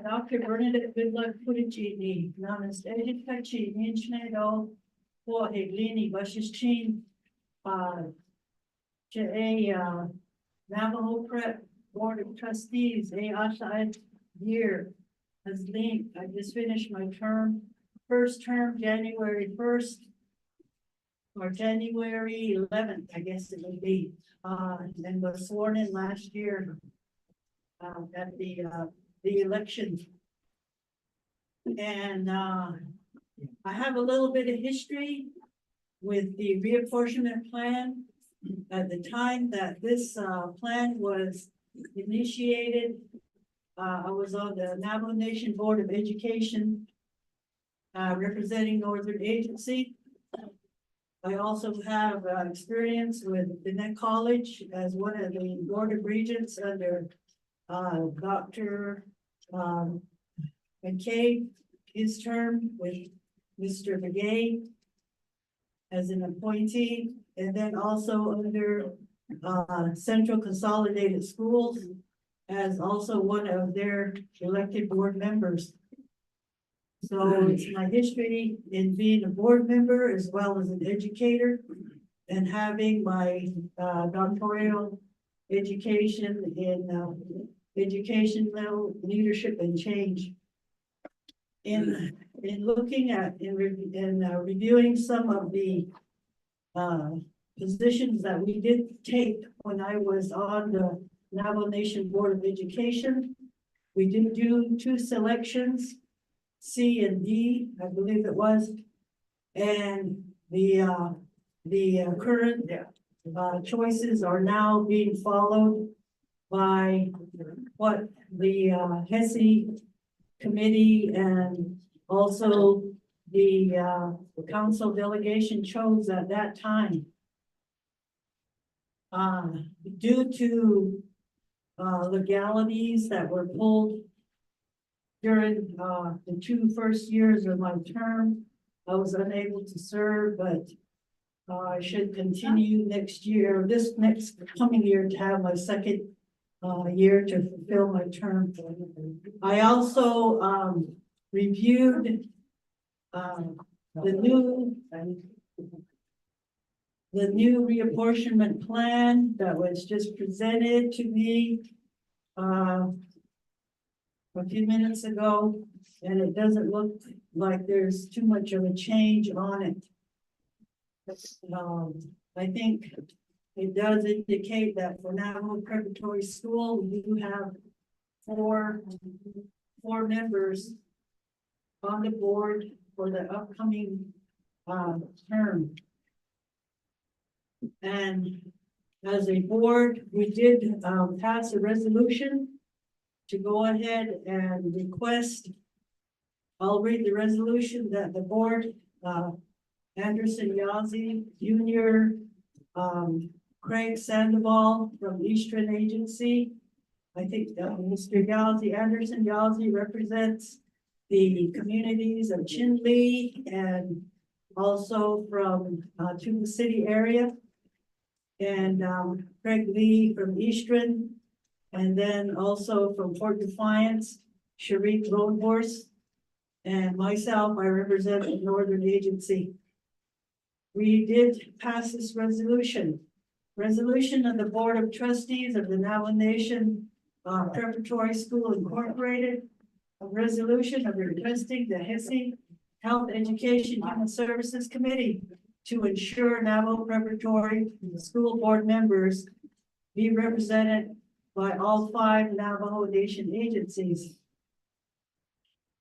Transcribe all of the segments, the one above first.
Dr. Bernadette Goodluck Pudicini, namens Editaci, Minchnedo, for Heglini, Bashichin, Navajo Prep Board of Trustees, outside year as link. I just finished my first term, January 1st. Or January 11th, I guess it would be, and was sworn in last year at the election. And I have a little bit of history with the reapportionment plan. At the time that this plan was initiated, I was on the Navajo Nation Board of Education, representing Northern Agency. I also have experience with Bennett College as one of the Board of Regents under Dr. McKay, his term with Mr. McGay as an appointee, and then also under Central Consolidated Schools as also one of their elected board members. So it's my history in being a board member as well as an educator and having my doctoral education in educational leadership and change. In looking at reviewing some of the positions that we did take when I was on the Navajo Nation Board of Education, we did do 2 selections, C and D, I believe it was, and the current choices are now being followed by what the HEHSC committee and also the council delegation chose at that time. Due to legalities that were pulled during the 2 first years of my term, I was unable to serve, but I should continue next year, this next coming year, to have my second year to fulfill my term. I also reviewed the new reapportionment plan that was just presented to me a few minutes ago, and it doesn't look like there's too much of a change on it. I think it does indicate that for Navajo Preparatory School, we do have four members on the board for the upcoming term. And as a board, we did pass a resolution to go ahead and request, I'll read the resolution, that the board, Anderson Yazzie Jr., Craig Sandoval from Eastern Agency. I think Mr. Yazzie, Anderson Yazzie, represents the communities of Chinle and also from Tuba City area. And Craig Lee from Eastern, and then also from Fort Defiance, Sharif Lone Horse, and myself, I represent the Northern Agency. We did pass this resolution. Resolution of the Board of Trustees of the Navajo Nation Preparatory School Incorporated. A resolution of requesting the HEHSC Health Education Human Services Committee to ensure Navajo Preparatory School Board members be represented by all 5 Navajo Nation agencies.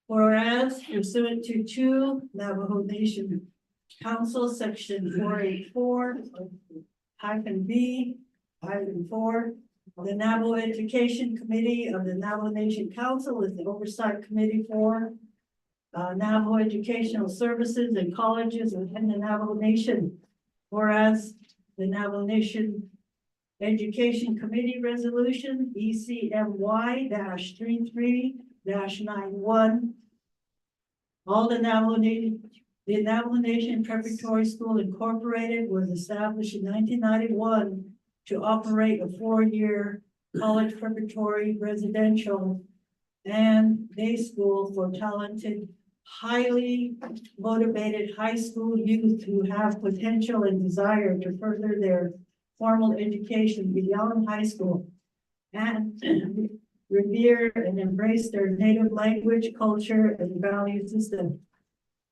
Whereas pursuant to 2 Navajo Nation Council, section 484-B-4, the Navajo Education Committee of the Navajo Nation Council is the oversight committee for Navajo Educational Services and colleges within the Navajo Nation. Whereas the Navajo Nation Education Committee Resolution ECMY-33-91. All the Navajo Nation Preparatory School Incorporated was established in 1991 to operate a 4-year college preparatory residential and day school for talented, highly motivated high school youth who have potential and desire to further their formal education beyond high school and revere and embrace their native language, culture, and value system.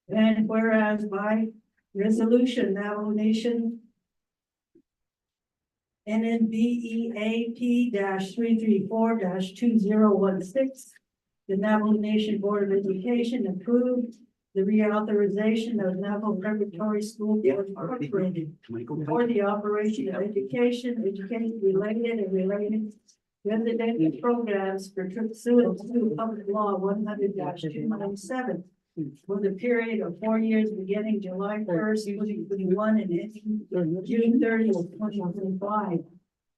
And whereas by resolution, Navajo Nation NNBEAP-334-2016, the Navajo Nation Board of Education approved the reauthorization of Navajo Preparatory School Board Incorporated for the operation of education related and related residential programs pursuant to Public Law 100-297 for the period of 4 years beginning July 1st, 2021 and ending June 30th, 2025.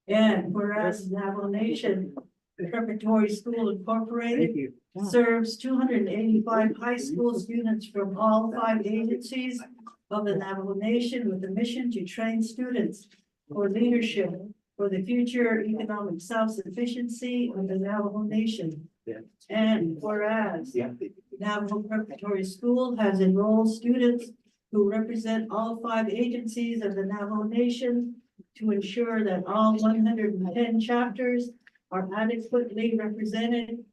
And whereas Navajo Nation Preparatory School Incorporated serves 285 high school students from all 5 agencies of the Navajo Nation with a mission to train students for leadership for the future economic self-sufficiency of the Navajo Nation. And whereas Navajo Preparatory School has enrolled students who represent all 5 agencies of the Navajo Nation to ensure that all 110 chapters are adequately represented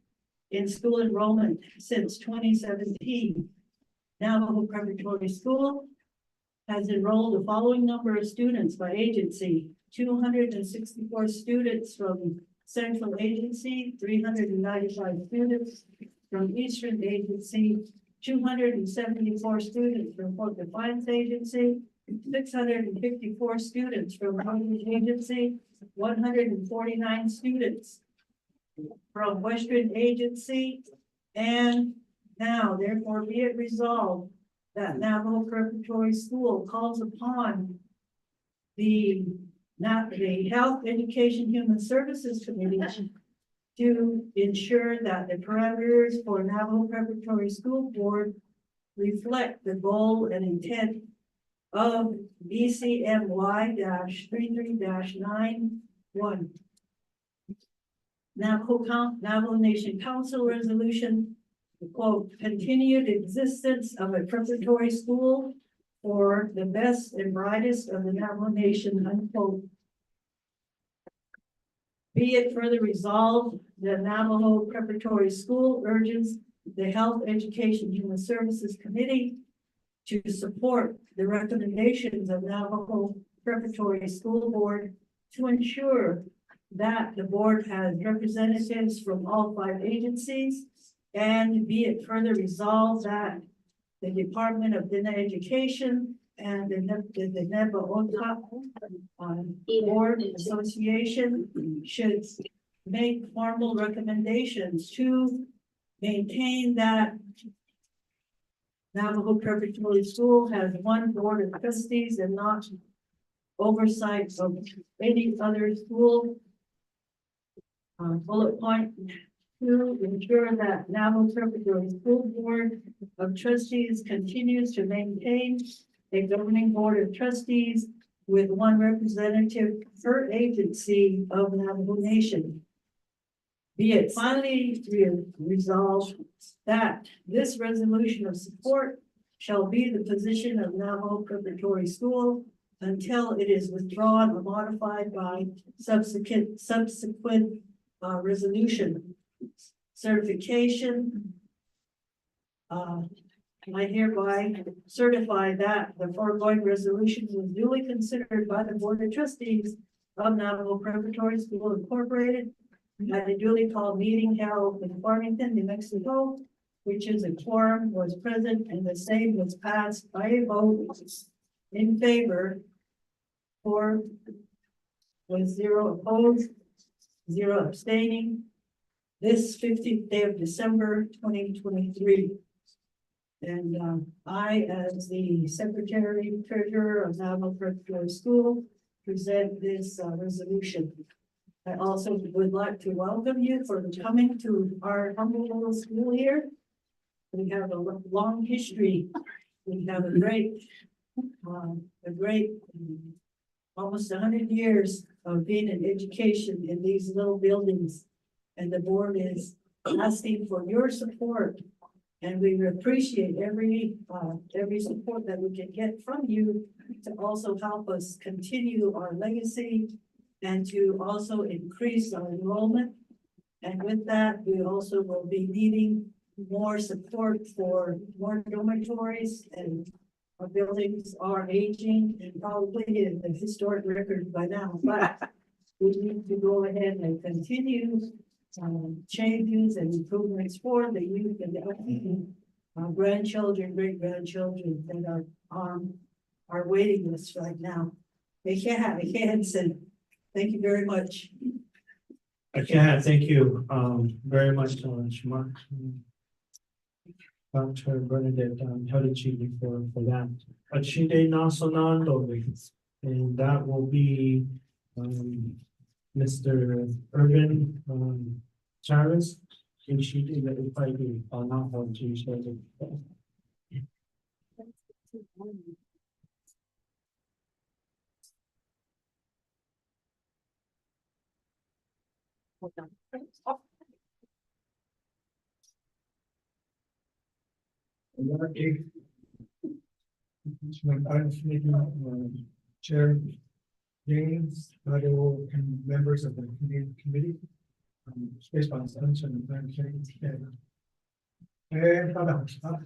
in school enrollment since 2017. Navajo Preparatory School has enrolled the following number of students by agency: 264 students from Central Agency, 395 students from Eastern Agency, 274 students from Fort Defiance Agency, 654 students from Northern Agency, 149 students from Western Agency, and now therefore be it resolved that Navajo Preparatory School calls upon the Health, Education, Human Services Committee to ensure that the parameters for Navajo Preparatory School Board reflect the goal and intent of BCMY-33-91. Navajo Nation Council Resolution, quote, continued existence of a preparatory school for the best and brightest of the Navajo Nation, unquote. Be it further resolved, the Navajo Preparatory School urges the Health, Education, Human Services Committee to support the recommendations of Navajo Preparatory School Board to ensure that the board has representatives from all 5 agencies, and be it further resolved that the Department of Education and the Navajo Board Association should make formal recommendations to maintain that Navajo Preparatory School has 1 board of trustees and not oversight of any other school. Bullet point 2, ensure that Navajo Preparatory School Board of Trustees continues to maintain a governing board of trustees with 1 representative per agency of Navajo Nation. Be it finally resolved that this resolution of support shall be the position of Navajo Preparatory School until it is withdrawn or modified by subsequent resolution. Certification. I hereby certify that the foregoing resolution was duly considered by the Board of Trustees of Navajo Preparatory School Incorporated at a duly called meeting held in Farmington, New Mexico which is a quorum, was present, and the same was passed by a vote in favor. 4 with 0 opposed, 0 abstaining. This 15th day of December 2023. And I, as the Secretary Treasurer of Navajo Prep School, present this resolution. I also would like to welcome you for coming to our humble little school here. We have a long history. We have a great, almost 100 years of being in education in these little buildings. And the board is asking for your support. And we appreciate every support that we can get from you to also help us continue our legacy and to also increase our enrollment. And with that, we also will be needing more support for more dormitories, and our buildings are aging and probably in the historic record by now, but we need to go ahead and continue changes and improvements for the youth and the grandchildren, great grandchildren that are on our waiting list right now. HEHSC, thank you very much. Okay, thank you very much, Shmark. Dr. Bernadette Hadichi for that. Achide Nasonando, and that will be Mr. Urban Charles. And she did that if I do, I'll not have to share it. Chair James, other members of the committee, space balance and plan change. And other stuff.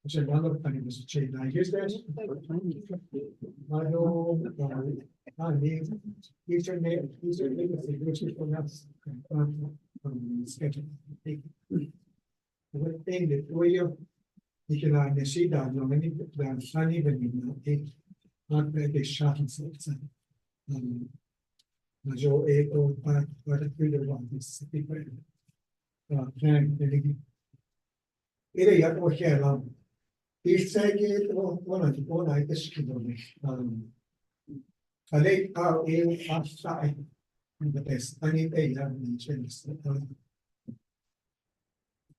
Which another thing was changed. I guess that's. I know, I mean, these are which is from us. Schedule. One thing that you can see that no many uneven not very big shot and so Joe 8 or 5 but a 3 to 1 is plan. It yet or here. He's saying one of the one I disagree. I think our aim outside the best. I need a young chance.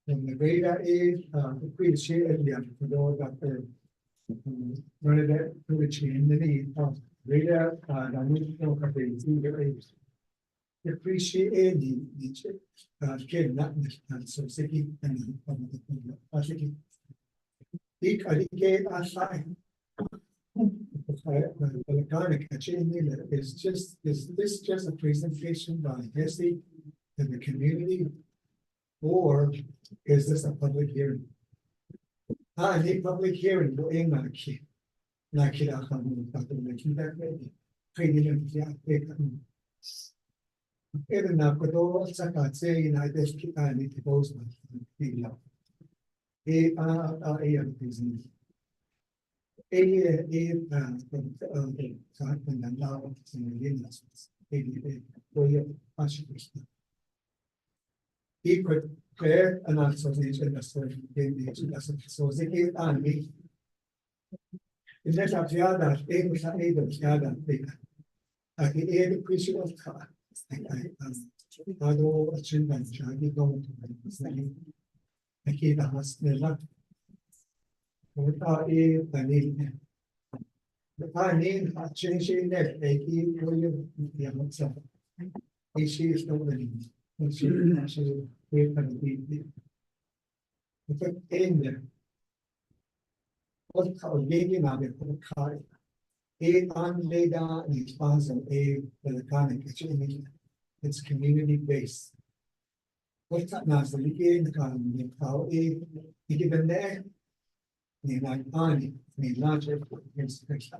And the radar is appreciate and for those that are running that to the chain the need of radar. I need to know how they see their age. Appreciate the kid not so sicky and Ik alike aside. Electronic is this just a presentation by HEHSC and the community, or is this a public hearing? I need public hearing for in my kid. Like it out on that ready. Training them to enough, but all Sakat saying I just keep I need to post my business. He could create an association so they can me. In that of the other, they was able to gather bigger. I can appreciate of car. I don't achieve that. I don't I keep a hospital. Without a need. The pioneer changing that they keep going the outside. She is nobody. She actually gave her the effect in there. What called getting out of the car? A laid down and sponsor a electronic actually it's community based. What's that now? So you get in the car, how a given there. ni nine ani, ni larger inspection.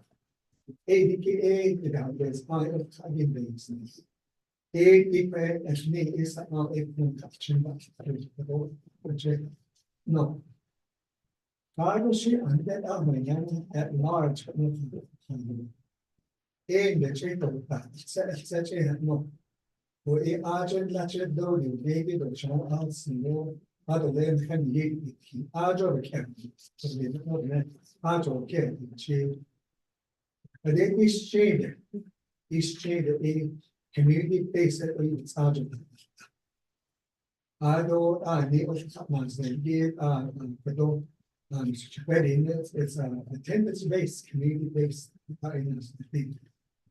ADKA, without this, I of tagging business. ADKA, as me, is a caption, project. No. I will see on that Armenian at large. In the chamber, such a no. For a agent lecture building, maybe the show out, no other than can be agile academy. So they don't let agile academy change. But then this change a community based it's agile. I know I need to months they did but it's attendance based, community based.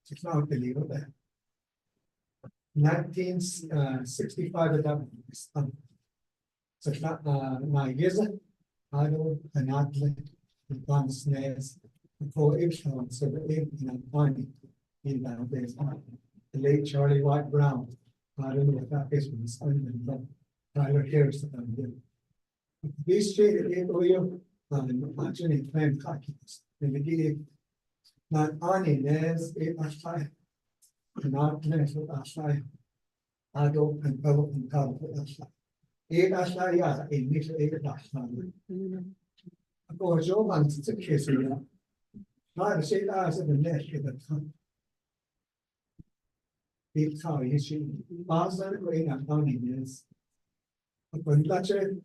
It's not believable. 1965 adopted. So my years I don't cannot let the fund snares before Ipswich, so the in finding in days. The late Charlie White Brown. I don't know if that is when son Tyler Harris. This shaded in oil actually claim documents. In the beginning, not only there's a aside, not less of aside. I don't compel and cover aside. Eight aside, yeah, a mixed eight aside. Of course, your one's a case of that. Not to say that as a net at the time. It's how you see. Boston, going on county is. When that's it,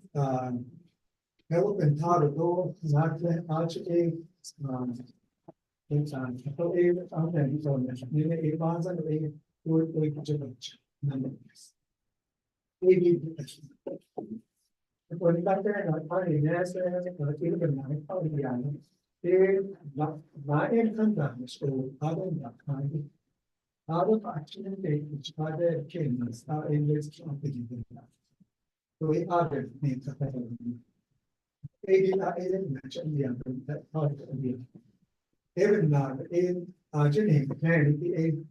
help and taught a door, not the archie. It's on the eight out there, so maybe a Boston, a good numbers. Maybe. When back there, I find it necessary to keep in mind how the island. They my income down school, other than that kind. Out of action and date, which other kings are in this company. So we other names of that. Maybe I didn't mention the other that part of the. Even now, in Jenny, apparently,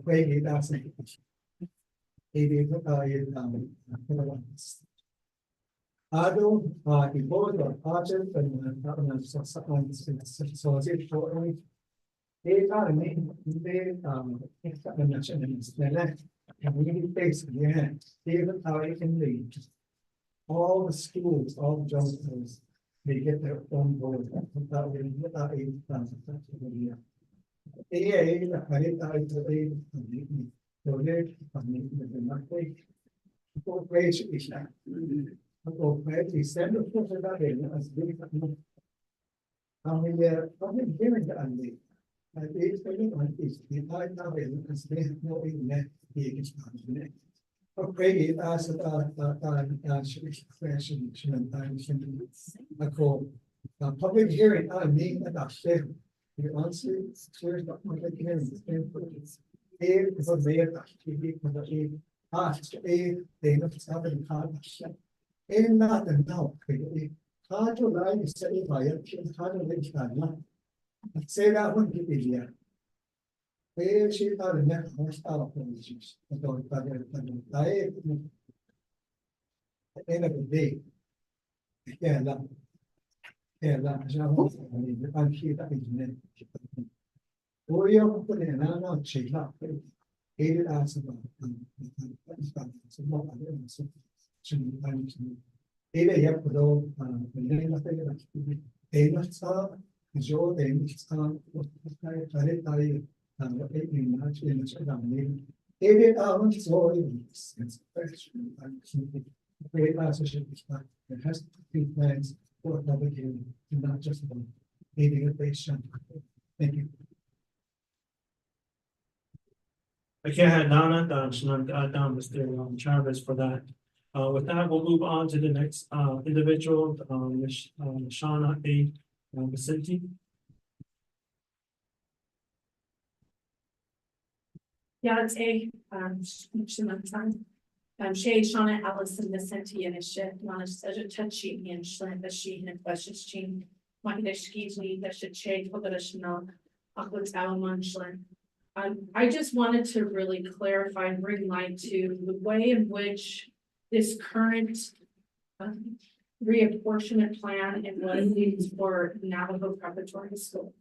way that's it. Maybe I don't report or project and so it for only they are making they mentioned the community based yeah even how it can lead all the schools all the jobs they get their own board without December as big how many hearing the unleash. It's very like this. The entire now as they have no internet, the internet. Okay, as I call public hearing. I mean about share. You answer serious public hearing. Because they are TV asked a they not having card. In not and now, hard to lie is say by a hard to live. Say that one give it here. Where she thought in that most of positions. At the end of the day. Yeah, I'm here that internet. Or you're putting an hour check up. Aided us about Ada ya pudo they must stop Joe they must stop Aided our story great association it has to be plans for public hearing not just about aiding a patient. Thank you. Okay, Donna, down Mr. Chavez for that. With that, we'll move on to the next individual, Shauna A. Vicente. Yeah, it's a Shay Shauna Allison Vicente and a shit not such a touchy and slant that she and questions chin my skis me that should change what the Chanel Aquatown Munchland. I just wanted to really clarify and bring light to the way in which this current reapportionment plan and what it means for Navajo Preparatory School.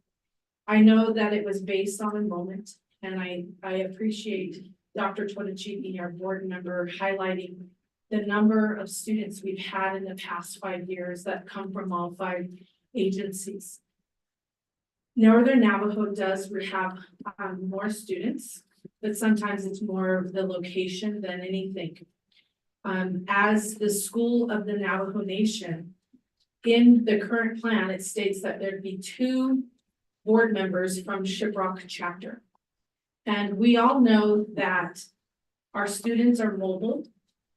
I know that it was based on enrollment, and I appreciate Dr. Tonachipi, our board member, highlighting the number of students we've had in the past 5 years that come from all 5 agencies. Northern Navajo does have more students, but sometimes it's more of the location than anything. As the school of the Navajo Nation, in the current plan, it states that there'd be 2 board members from Shiprock chapter. And we all know that our students are mobile.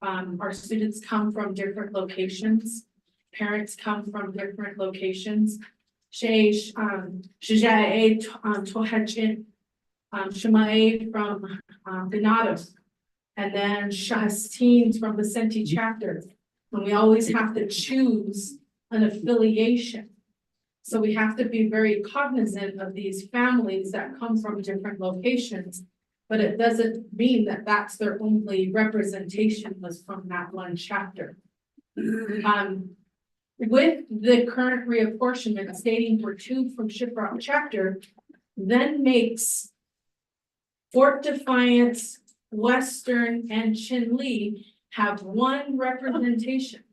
Our students come from different locations. Parents come from different locations. Shemae from Venados. And then Shahastine from Vicente chapter. And we always have to choose an affiliation. So we have to be very cognizant of these families that come from different locations. But it doesn't mean that that's their only representation was from that one chapter. With the current reapportionment stating for 2 from Shiprock chapter, then makes Fort Defiance, Western, and Chinle have 1 representation.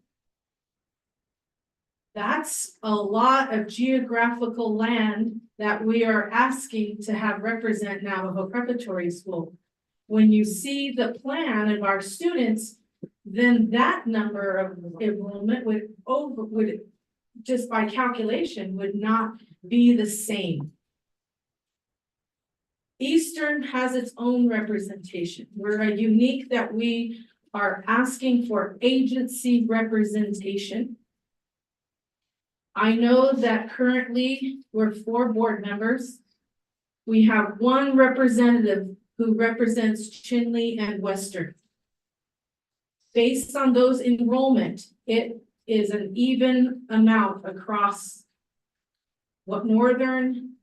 That's a lot of geographical land that we are asking to have represent Navajo Preparatory School. When you see the plan of our students, then that number of enrollment would just by calculation would not be the same. Eastern has its own representation. We're unique that we are asking for agency representation. I know that currently we're 4 board members. We have 1 representative who represents Chinle and Western. Based on those enrollment, it is an even amount across what Northern,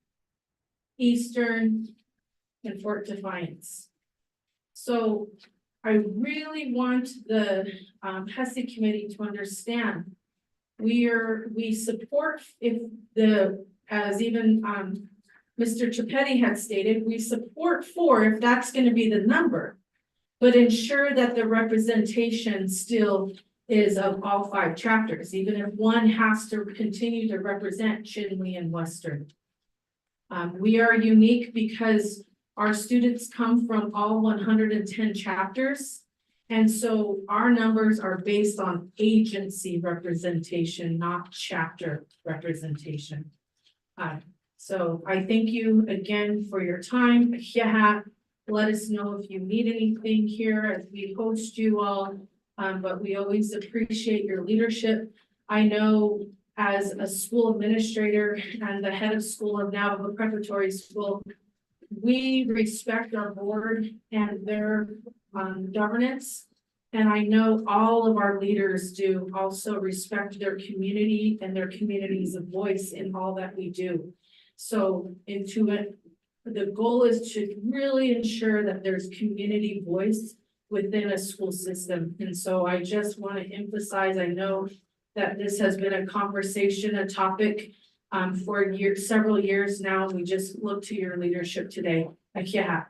Eastern, and Fort Defiance. So I really want the HEHSC committee to understand we support as even Mr. Chipetti had stated, we support 4 if that's going to be the number, but ensure that the representation still is of all 5 chapters, even if 1 has to continue to represent Chinle and Western. We are unique because our students come from all 110 chapters. And so our numbers are based on agency representation, not chapter representation. So I thank you again for your time. HEHSC, let us know if you need anything here as we host you all. But we always appreciate your leadership. I know as a school administrator and the head of school of Navajo Preparatory School, we respect our board and their governance. And I know all of our leaders do also respect their community and their communities of voice in all that we do. So the goal is to really ensure that there's community voice within a school system. And so I just want to emphasize, I know that this has been a conversation, a topic for several years now. We just look to your leadership today. HEHSC.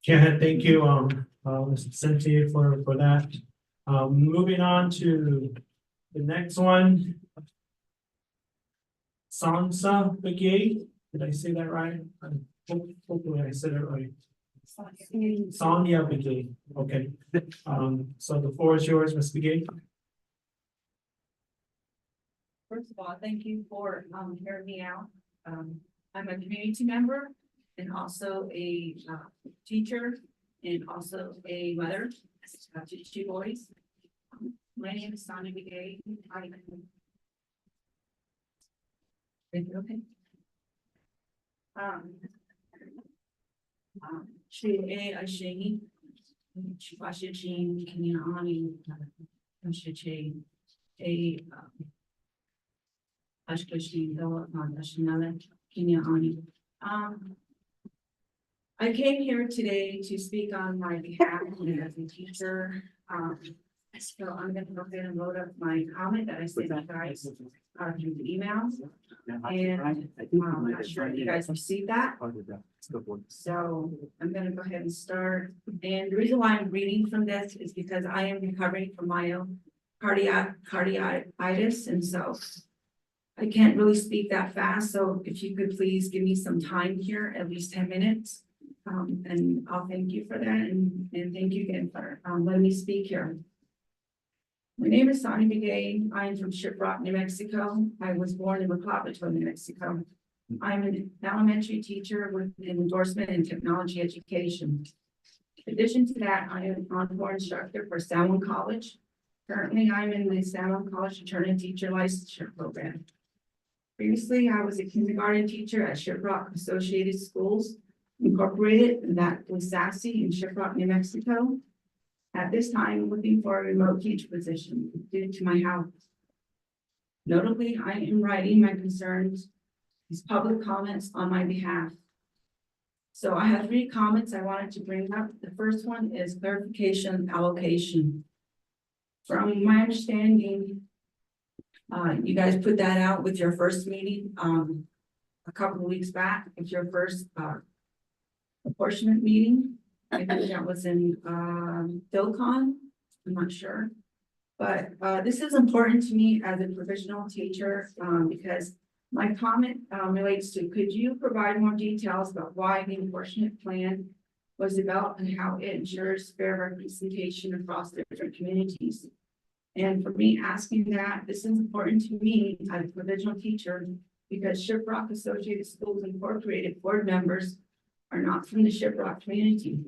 Yeah, thank you, Mr. Cynthia for that. Moving on to the next one. Sansa Brigade, did I say that right? Hopefully I said it right. Sonia Brigade, okay. So the floor is yours, Ms. Brigade. First of all, thank you for hearing me out. I'm a community member and also a teacher and also a mother to 2 boys. My name is Sonia Brigade. Okay. She a shady. She was a chain, Kenyan, a Ashkashi, National Kenyan. I came here today to speak on my behalf as a teacher, So I'm gonna go ahead and load up my comment that I sent you guys, through the emails. And, I'm not sure if you guys received that. So I'm gonna go ahead and start. And the reason why I'm reading from this is because I am recovering from my own cardiacitis, and so I can't really speak that fast, so if you could please give me some time here, at least 10 minutes. And I'll thank you for that, and thank you again for, letting me speak here. My name is Sonny Begay. I am from Shiprock, New Mexico. I was born in Preparatory, New Mexico. I'm an elementary teacher with an endorsement in technology education. In addition to that, I am an on-board instructor for Salmon College. Currently, I'm in the Salmon College Attorney Teacher Licensure Program. Previously, I was a kindergarten teacher at Shiprock Associated Schools Incorporated, and that was SASE in Shiprock, New Mexico. At this time, I'm looking for a remote teacher position due to my health. Notably, I am writing my concerns, these public comments on my behalf. So I have 3 comments I wanted to bring up. The first one is clarification allocation. From my understanding, you guys put that out with your first meeting, a couple of weeks back, with your first, apportionment meeting. I think that was in, Philcon, I'm not sure. But, this is important to me as a provisional teacher, because my comment, relates to, could you provide more details about why the apportionment plan was developed and how it ensures fair representation across different communities? And for me asking that, this is important to me as a provisional teacher, because Shiprock Associated Schools Incorporated board members are not from the Shiprock community.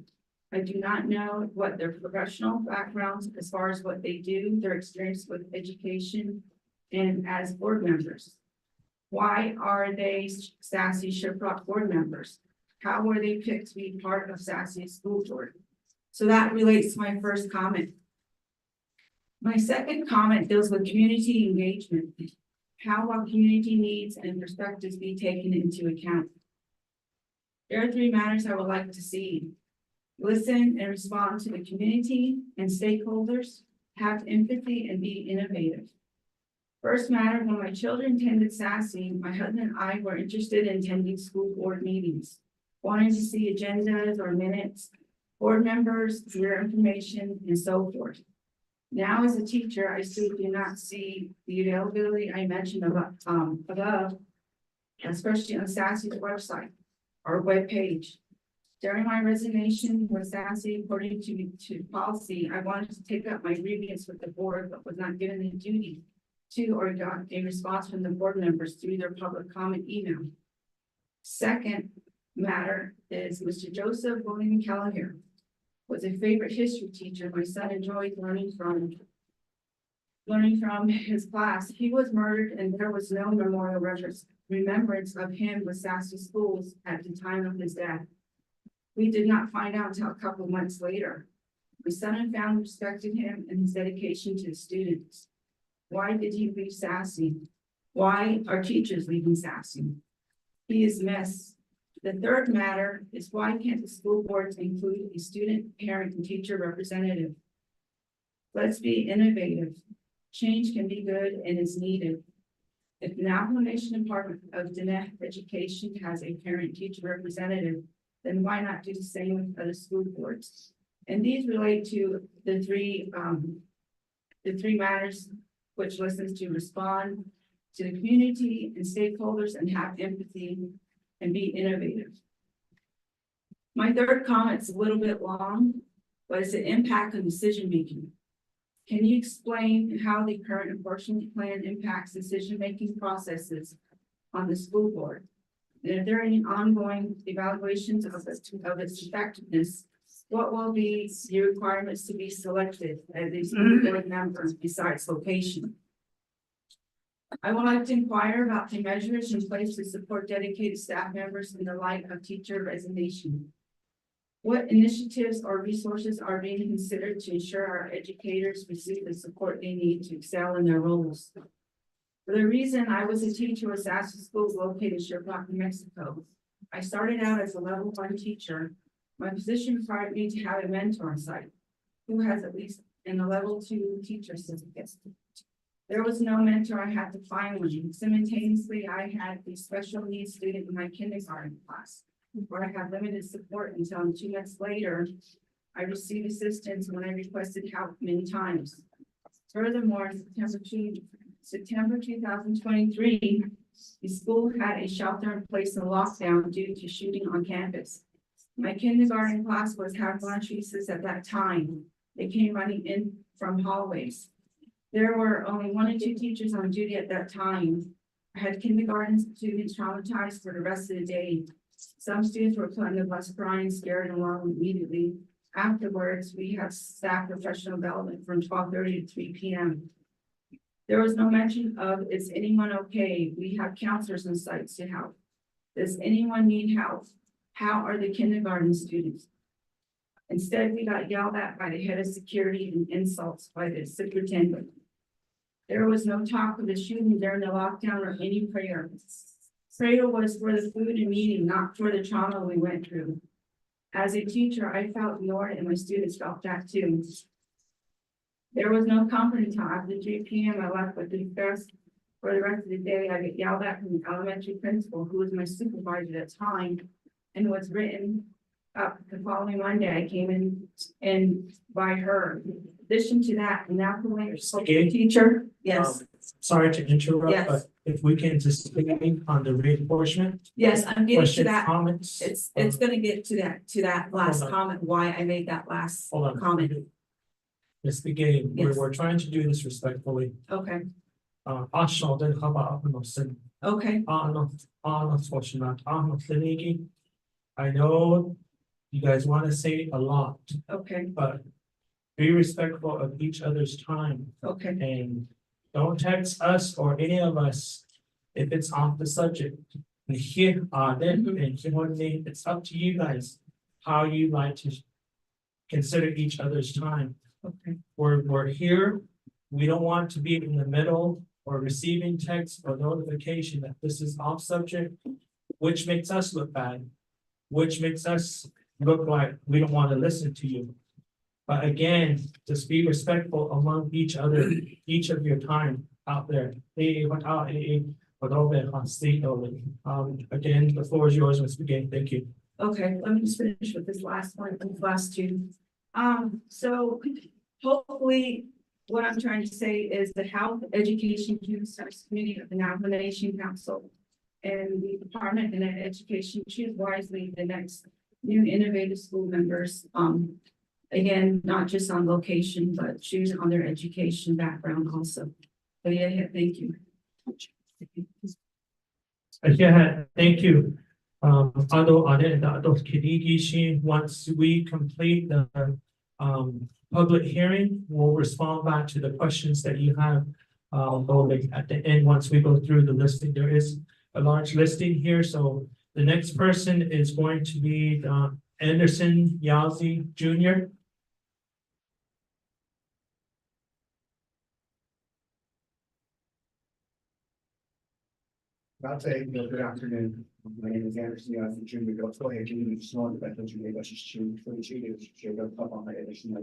I do not know what their professional backgrounds as far as what they do, their experience with education, and as board members. Why are they SASE Shiprock board members? How were they picked to be part of SASE school board? So that relates to my first comment. My second comment deals with community engagement. How will community needs and perspectives be taken into account? There are 3 matters I would like to see. Listen and respond to the community and stakeholders, have empathy and be innovative. First matter, when my children attended SASE, my husband and I were interested in attending school board meetings, wanting to see agendas or minutes, board members, career information, and so forth. Now, as a teacher, I still do not see the availability I mentioned above, especially on SASE's website or webpage. During my resignation with SASE, according to policy, I wanted to take up my grievance with the board, but was not given the duty to or got a response from the board members through their public comment email. Second matter is Mr. Joseph William Callagher was a favorite history teacher my son enjoyed learning from his class. He was murdered and there was no memorial remembrance of him with SASE schools at the time of his death. We did not find out until a couple of months later. My son and family respected him and his dedication to the students. Why did he leave SASE? Why are teachers leaving SASE? He is missed. The third matter is why can't the school boards include a student, parent, and teacher representative? Let's be innovative. Change can be good and is needed. If the Navajo Nation Department of Education has a parent-teacher representative, then why not do the same with other school boards? And these relate to the three matters, which listens to respond to the community and stakeholders and have empathy and be innovative. My third comment is a little bit long, but it's an impact on decision-making. Can you explain how the current apportionment plan impacts decision-making processes on the school board? And if there are any ongoing evaluations of its effectiveness, what will be the requirements to be selected as a school board member besides location? I would like to inquire about the measures in place to support dedicated staff members in the light of teacher resignation. What initiatives or resources are being considered to ensure our educators receive the support they need to excel in their roles? For the reason I was a teacher with SASE schools located in Shiprock, New Mexico. I started out as a level 1 teacher. My position required me to have a mentor on site who has at least and a level 2 teacher certificate. There was no mentor. I had to find one. Simultaneously, I had a special needs student in my kindergarten class, where I had limited support until 2 months later, I received assistance when I requested help many times. Furthermore, September 2023, the school had a shelter in place and lockdown due to shooting on campus. My kindergarten class was had lunch recess at that time. They came running in from hallways. There were only 1 or 2 teachers on duty at that time. I had kindergarten students traumatized for the rest of the day. Some students were put on the bus crying, scared, and alarmed immediately. Afterwards, we had staff professional development from 12:30 to 3 p.m. There was no mention of, is anyone okay? We have counselors and sites to help. Does anyone need help? How are the kindergarten students? Instead, we got yelled at by the head of security and insults by the superintendent. There was no talk of the shooting during the lockdown or any prayer. Prayer was for the food and meeting, not for the trauma we went through. As a teacher, I felt ignored and my students felt that too. There was no comfort until after 3 p.m. I left with the first. For the rest of the day, I get yelled at from the elementary principal, who was my supervisor at the time, and was written up the following Monday. I came in by her. In addition to that, now teacher, yes, Sorry to interrupt, Yes. but if we can just speak on the reinforcement. yes, I'm getting to Questions, that. comments? It's gonna get to that last Hold on. comment, why I made that last Hold on. comment. It's the game. Yes. We're trying to do this respectfully. Okay, okay, I know you guys want to say a lot, okay, but be respectful of each other's time okay, and don't text us or any of us if it's off the subject. And here, it's up to you guys how you like to consider each other's time. okay, We're here. We don't want to be in the middle or receiving text or notification that this is off subject, which makes us look bad, which makes us look like we don't want to listen to you. But again, just be respectful among each other, each of your time out there. Again, the floor is yours, Ms. McGinn. Thank you. okay, let me just finish with this last one, and last two. So hopefully, what I'm trying to say is the Health Education Committee of the Navajo Nation Council and the Department of Education choose wisely the next new innovative school members. Again, not just on location, but choose on their education background also. So yeah, thank you. Yeah, thank you. Once we complete the public hearing, we'll respond back to the questions that you have. At the end, once we go through the listing, there is a large listing here, so the next person is going to be Anderson Yazzie Jr. Good afternoon. My name is Anderson Yass, Junior. Go ahead, Junior. Small, but don't you make us choose for the cheating? Up on my edition.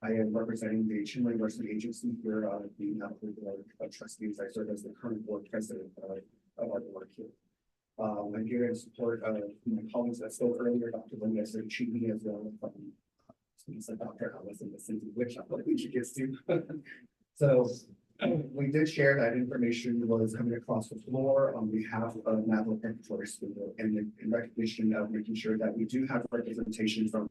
I am representing the Chinle University Agency here, the Navajo Board of Trustees. I serve as the current board president of our board here. I'm here in support of my colleagues that spoke earlier, Dr. Linda said cheating as well. He's like, Dr. I wasn't listening to which I thought we should get to. So we did share that information was coming across the floor on behalf of Navajo Preparatory School and in recognition of making sure that we do have representation from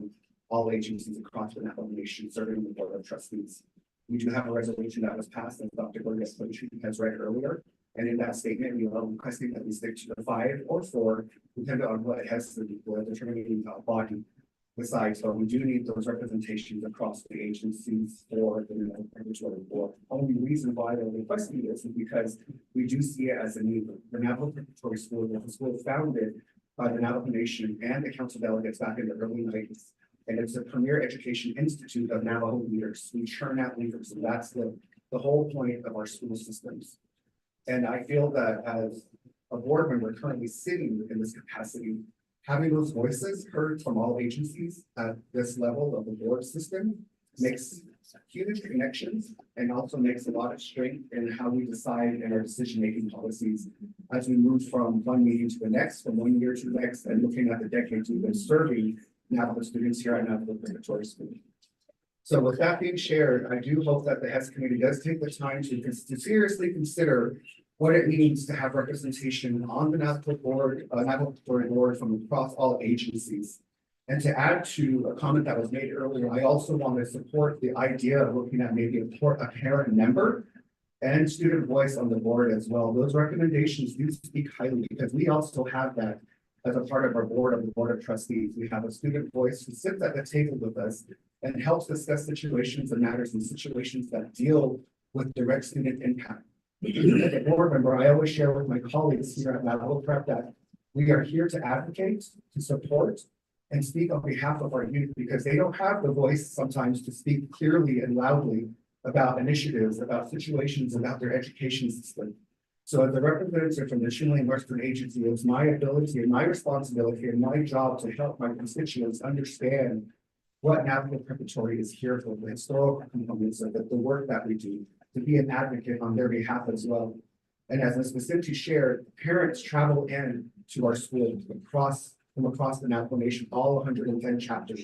all agencies across the Navajo Nation serving the Board of Trustees. We do have a resolution that was passed, as Dr. Burgess has read earlier. And in that statement, we are requesting that we stick to the 5 or 4, depending on what has to be for the determining body. Besides, but we do need those representations across the agencies for the Preparatory Board. Only reason why they're requesting this is because we do see it as a need. The Navajo Preparatory School was a school founded by the Navajo Nation and the council delegates back in the early 90s. And it's a premier education institute of Navajo leaders. We churn out leaders, and that's the whole point of our school systems. And I feel that as a board member currently sitting in this capacity, having those voices heard from all agencies at this level of the board system makes huge connections and also makes a lot of strength in how we decide in our decision-making policies as we move from one meeting to the next, from one year to the next, and looking at the decades we've been serving Navajo students here at Navajo Preparatory School. So with that being shared, I do hope that the HEHSC committee does take the time to seriously consider what it means to have representation on the Navajo board from across all agencies. And to add to a comment that was made earlier, I also want to support the idea of looking at maybe a parent member and student voice on the board as well. Those recommendations do speak highly because we also have that as a part of our board of trustees. We have a student voice who sits at the table with us and helps discuss situations and matters and situations that deal with direct student impact. As a board member, I always share with my colleagues here at Navajo Prep that we are here to advocate, to support, and speak on behalf of our youth because they don't have the voice sometimes to speak clearly and loudly about initiatives, about situations, about their education system. So as a representative from the Chinle Western Agency, it's my ability and my responsibility and my job to help my constituents understand what Navajo Preparatory is here for, the historical components of it, the work that we do, to be an advocate on their behalf as well. And as Ms. Vicente shared, parents travel in to our school from across the Navajo Nation, all 110 chapters.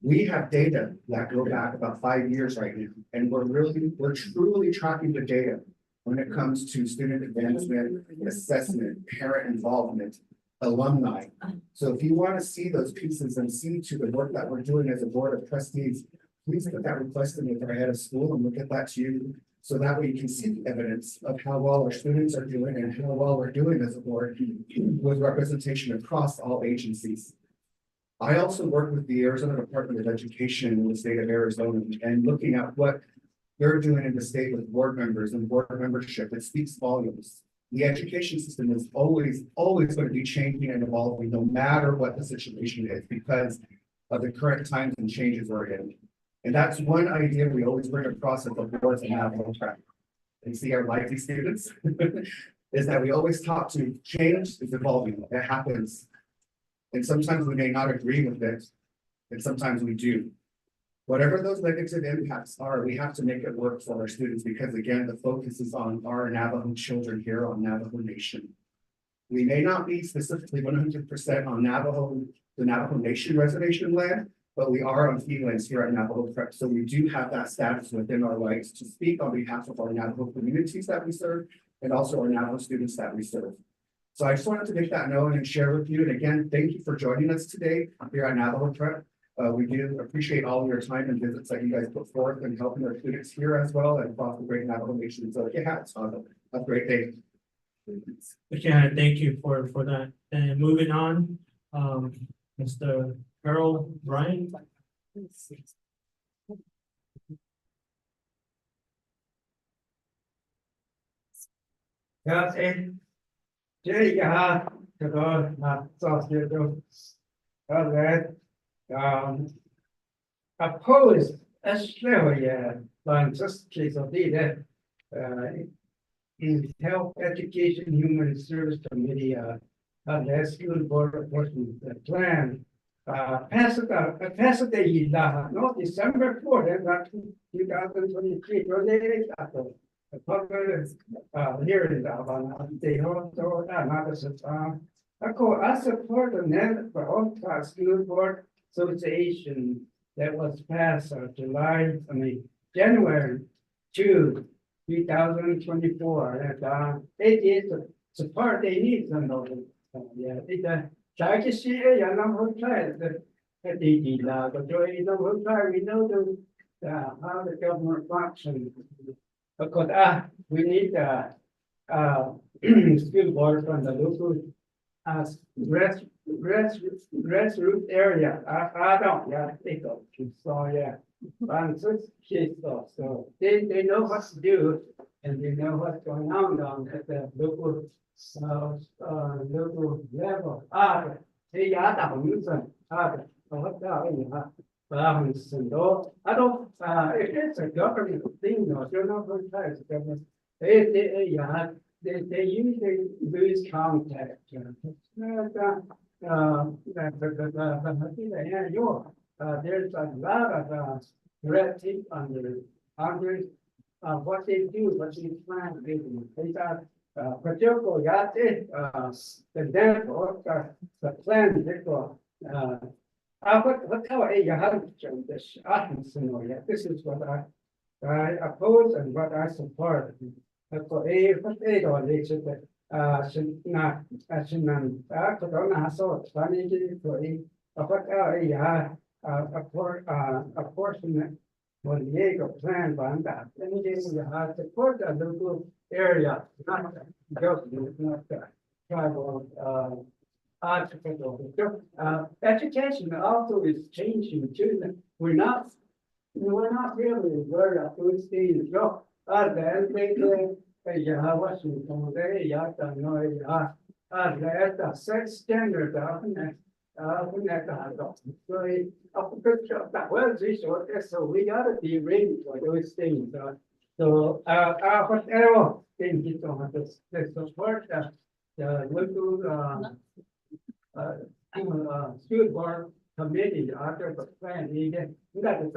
We have data that go back about 5 years right now, and we're truly tracking the data when it comes to student advancement, assessment, parent involvement, alumni. So if you want to see those pieces and see to the work that we're doing as a board of trustees, please put that request in with our head of school and we'll get that to you. So that way you can see the evidence of how well our students are doing and how well we're doing as a board with representation across all agencies. I also work with the Arizona Department of Education in the state of Arizona and looking at what they're doing in the state with board members and board membership. It speaks volumes. The education system is always going to be changing and evolving no matter what the situation is because of the current times and changes we're in. And that's one idea we always bring across at the boards and Navajo Prep. And see our lively students is that we always talk to change is evolving. It happens. And sometimes we may not agree with it. And sometimes we do. Whatever those negative impacts are, we have to make it work for our students because again, the focus is on our Navajo children here on Navajo Nation. We may not be specifically 100% on the Navajo Nation reservation land, but we are on fee lands here at Navajo Prep. So we do have that status within our rights to speak on behalf of our Navajo communities that we serve and also our Navajo students that we serve. So I just wanted to make that known and share with you. And again, thank you for joining us today here at Navajo Prep. We do appreciate all your time and visits that you guys put forth and helping our students here as well and across the great Navajo Nation. So yeah, it's have a great day. Okay, thank you for that. And moving on, Mr. Carol Ryan. Ja, ja, genau, so here go. That opposed Australia on just case of data in Health Education Human Service Committee the school board apportionment plan passed the no December 4th, 2023. The public hearing on the also I support the Navajo School Board Association that was passed January 2, 2024. And it is support they need to know. Yeah, it charge is here, you know, try the joy, you know, try, we know how the government functions. Because we need school board from the local grassroots area. I don't, yeah, think of so yeah. And so they know what to do and they know what's going on at the local local level. They I don't, if it's a government thing, no, they're not going to try to government. They usually lose contact. There's a lot of directive under Congress. What they do, what they plan, they got, particular got it, the demo, the plan, they go, what how you have this, this is what I oppose and what I support. For what they or they should, should not, should not, could not so funny for what apportionment. For the Diego plan on that, then you have to support the local area, not government, not tribal, artificial. Education also is changing too. We're not really aware of those things. So, then they, yeah, Washington, they, yeah, no, the sex standard, so we gotta be ready for those things. So, whatever thing you don't have to support the local, school board committee after the plan, you got to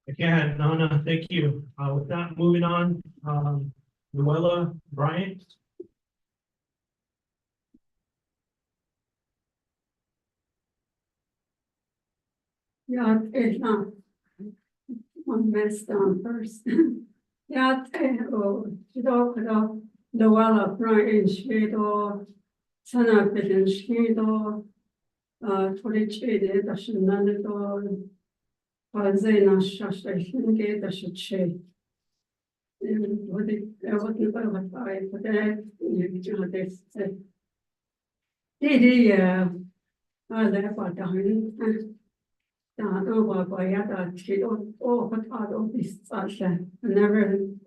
Again, Nana, thank you. With that, moving on, Luella Bryant. Yeah, it's not. One mess down first. Yeah, Luella Bryant, Sana Bill, Torichide, the Shinanado, Zena Shasta Hinge, the Shiche. What it was I, but then you do this. Did he, I left out down. Never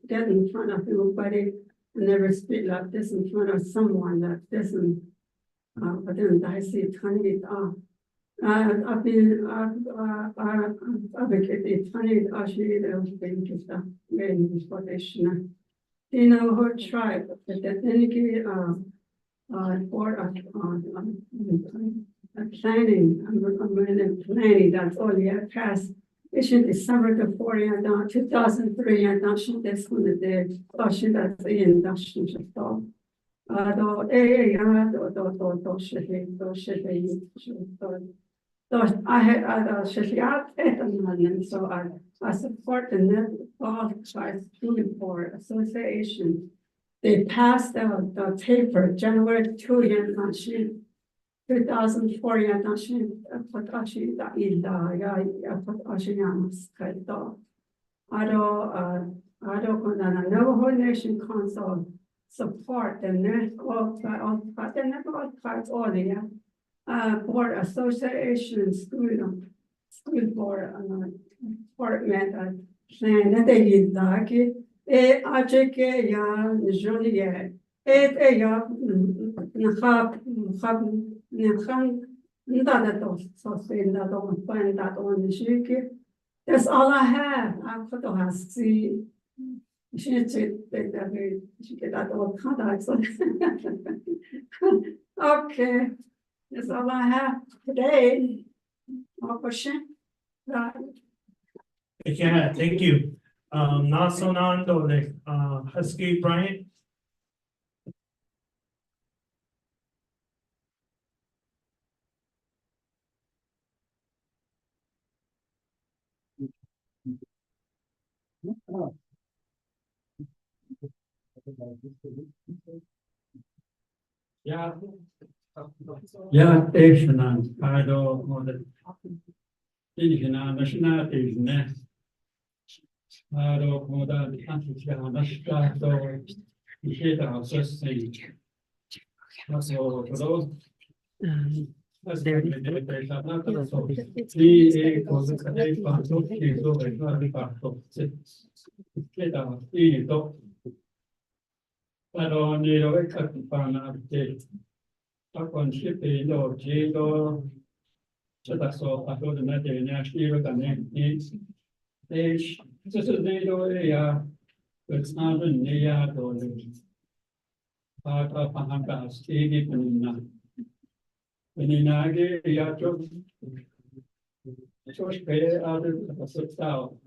get in front of nobody, never speak like this in front of someone that doesn't, but then I see turn it off. I've been, advocated turn it off, she was being just a very inspiration. You know her tribe, but then give for planning, I'm planning, that's all you have passed. Mission December the 40th, 2003, and that's one of the question that's in that's just all. Though, I had other so I support the Navajo Student Board Association. They passed the paper January 2, 2004, put actually that in the put actually I don't Navajo Nation Council support the network all the board association school board department plan that they did like it. I check ya usually ya that's all I have. I put on see. She get that all contacts. Okay, that's all I have today. More question? Yeah, thank you. Nasonando, HEHSC Bryant. Yeah. Yeah, Asian, I don't know that. Indian, national is next. I don't know that the country can understand, so we hate our first thing. So for those. That's the meditation, not the soul. The was a day for two kids over six. Get out, eat it up. I don't need a cut the pan out of the upon shipping or jail. So that's all I told the matter in actually the name is. This is the area, but it's not in the yard or the part of Pahankas, Edi Penina. Penina, Yato, Zoals bij oude dat soort taal.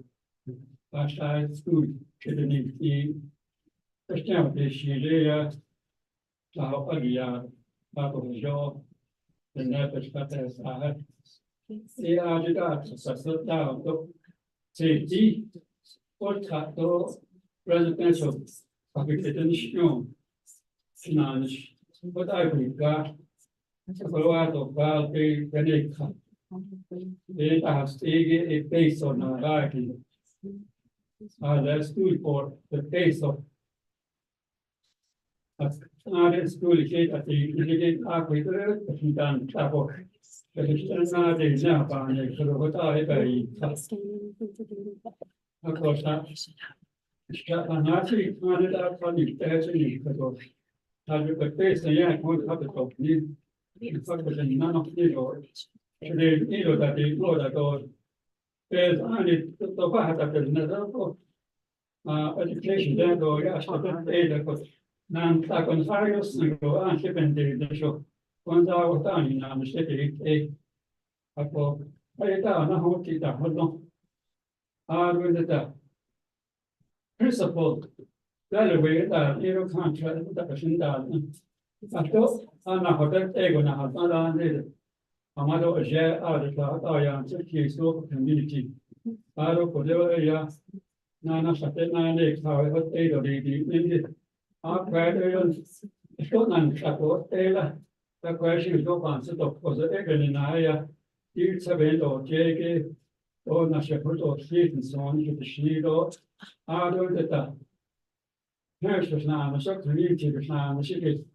Waar staat goed, kunnen niet die verstemd is hier, nou, Adia, waar we zo, de net wat er staat. Ja, dat soort taal, toch? Die, wordt gaat door residential, heb ik het niet genoemd. Financisch, wat eigenlijk gaat, verwacht op waar ben ik gaan. Dit als tegen ik base on een raking. Dat is goed voor de base of. Als de school gaat, dat die afgekeurd, dat je dan daarvoor. Dat is dan na de naam, ik geloof het al bij. Akkoord, ik ga dan naast maar dit uit van die tijd niet gekocht. Als je het base en ja, ik moet het ook niet. Ik pak het in nog niet hoor. De hilo dat ik hoor dat door. Dus aan dit toch wat dat er net ook. Education daardoor ja, als dat eerder wordt. Dan sta ik een varios en go aan je bent de show. Want daar wordt aan in aan de steden ik. Akkoord. Hij daar nog moet ik daar nog. We dat. Principle. Dat we daar hero contract dat is in daar. Akkoord. Aan het ego naar het aan Amado Aja Ayan Kiso community. Aro Kodoya Nana Satana Lake, how it aid of the Indian. Our graduates, Scotland, Chapo, Taylor. The question is no answer to was the Egan in Aya, Dear Savant or JK, or Nashaput or Street and so on to the Shnido. Aro the Parents was now, the community was now, the city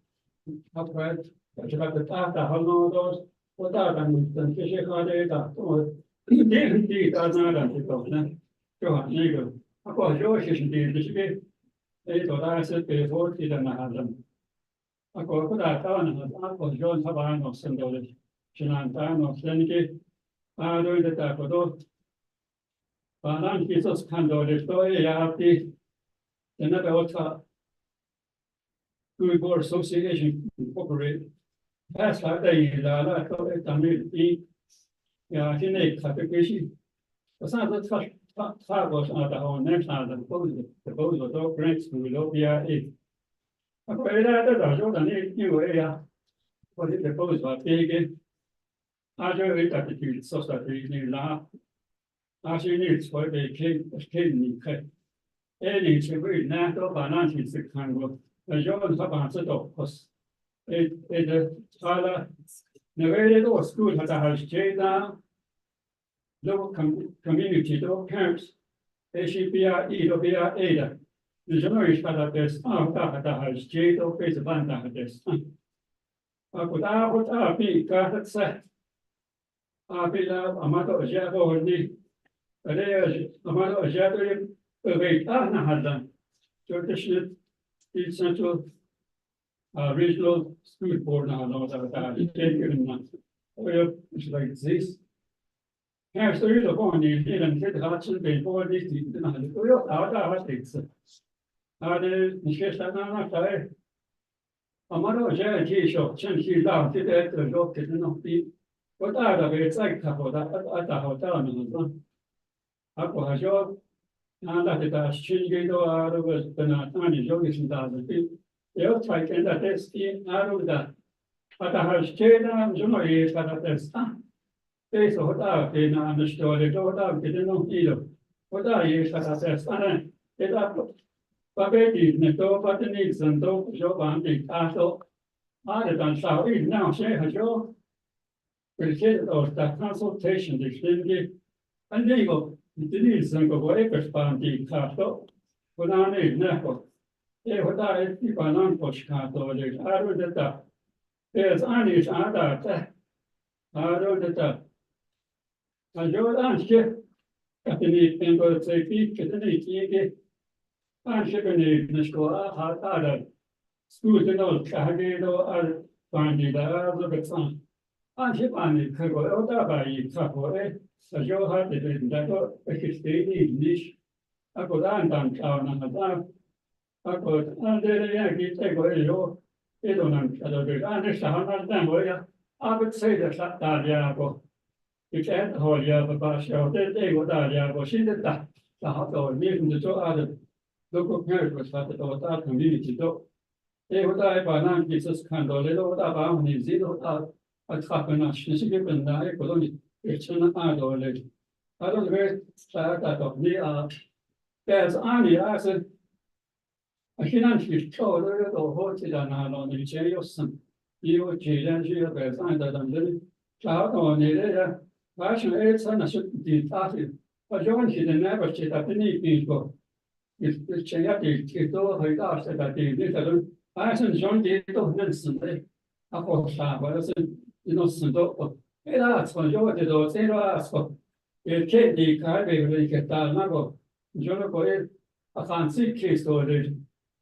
upright, but about the Tata, how long those. Wat daar dan fische gaat dat die daar naar dan te komen. Zo, nee. Akkoord, zo is het die dus ik. Daar zit bij voor die dan naar dan. Akkoord, daar kan het akkoord zo hebben nog zijn dood. Zijn dan nog zijn die. Door de daar voor. Dan Jesus kan door de story ja die. En dat ook Good Association Incorporated. That's how they are. Ja, geen ik heb ik gezien. Dat zijn dat was aan de hand next naar de boze ook brengt we lopen ja ik. Maar dat zo dan niet ja. Wat is de boze wat tegen? Als je weet dat het niet zo staat niet la. Als je niet voor de kind niet krijgt. En iets weet na dat banaan is kan go. En zo een sabaan zit op pas. Het alle nevele door school had huis jeda local community door camps HEHSC IDOBA EDA de jongens had het daar huis jeda op deze band had het goed AP gaat het zeg AP amato jabo niet amato jabo weet aan hadden zo dus het central regional school board now that it's like this. Yeah, so you're the one you did and get hard before this. Amaro Jay show, Chen Shi Lao, did that the rock is not be what are the like for that at the hotel. Ako Hajo, and that it has changed over the Natani Jogis in 1000. Eu try que ainda teste aruda. Ata hastena junoi para testa. Isso roda que na história toda que não tiro. Roda isso para testa, né? Eta papeti ne to pateni santo jo bandi aso. Ada dan sao in now say hajo. Perché o sta consultation di stindi. Andiamo, di santo vuoi per spandi caso. Volane ne what I keep an unpush catholic. I wrote it up. There's Anish Ada. I wrote it up. I wrote on ship. At the need and go to say, beach at the need. I'm shipping in the school. Ada. Schools and all. Cahagado are finding the other son. I'm ship on it. Can go out by you. Couple, eh? So you had it in that. If it's the English. I go down town and about. Akkoord, de reactie tegen jou, ik doe hem, dat is aan de staan, maar dan word je, ik het zei dat daar ja, 以前好也不把小的这个大家，我现在打好多，你们做啊的，如果看说啥的多大肯定知道。这个大把那其实看到的，我大把你知道他可能信息本来也不容易，也只能按到的。他这个大家到你啊，但是按理来说，现在去跳这个多好记得那了，以前有省，有几年去有北上的等等，找到你这个，完全二次那是第大的，我就问题的那个记得跟你比过，你前要的都很大是的，那个都。反正兄弟都认识的，他和啥或者是那种事都不，哎，他从小这个这个说，也天地开别个一个大那个，你说那个他看自己说的，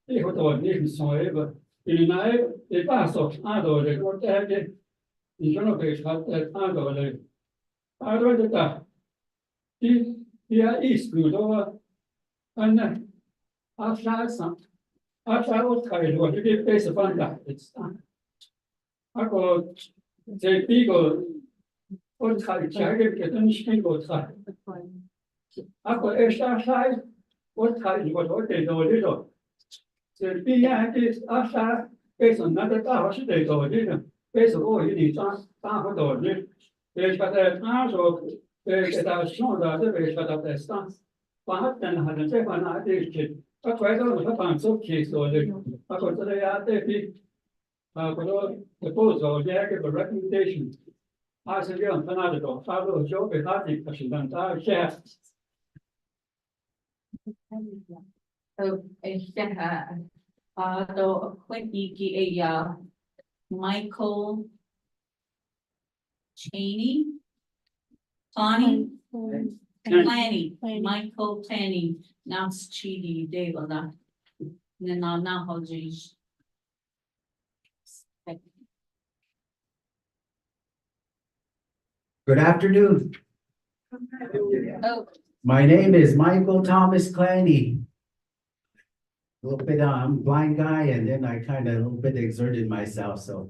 以后多你说一个，原来你爸说按到的，我这个，你说那个他按到的，按到这个，第二意思的话，按那，他啥上。After我开始，我这个开始放假，那个这第一个我开下个月东西我开，那个HEHSC我开我得到这个，这毕业的HEHSC开始那个大学是得到这个，开始我有点大学到的，现在他说给他上的这个他在上，把等还能再把那的去。他拐到他帮助其所的，他说这个呀，对比我说 proposal 这个 recommendation， 他是这样他那种，他说交给他的不是让他写。都appoint Michael Planning, Michael Planning, now it's Chidi Devila. Then now hold you. Good afternoon. Oh, My name is Michael Thomas Clanny. A little bit, I'm a blind guy, and then I kind of a little bit exerted myself, so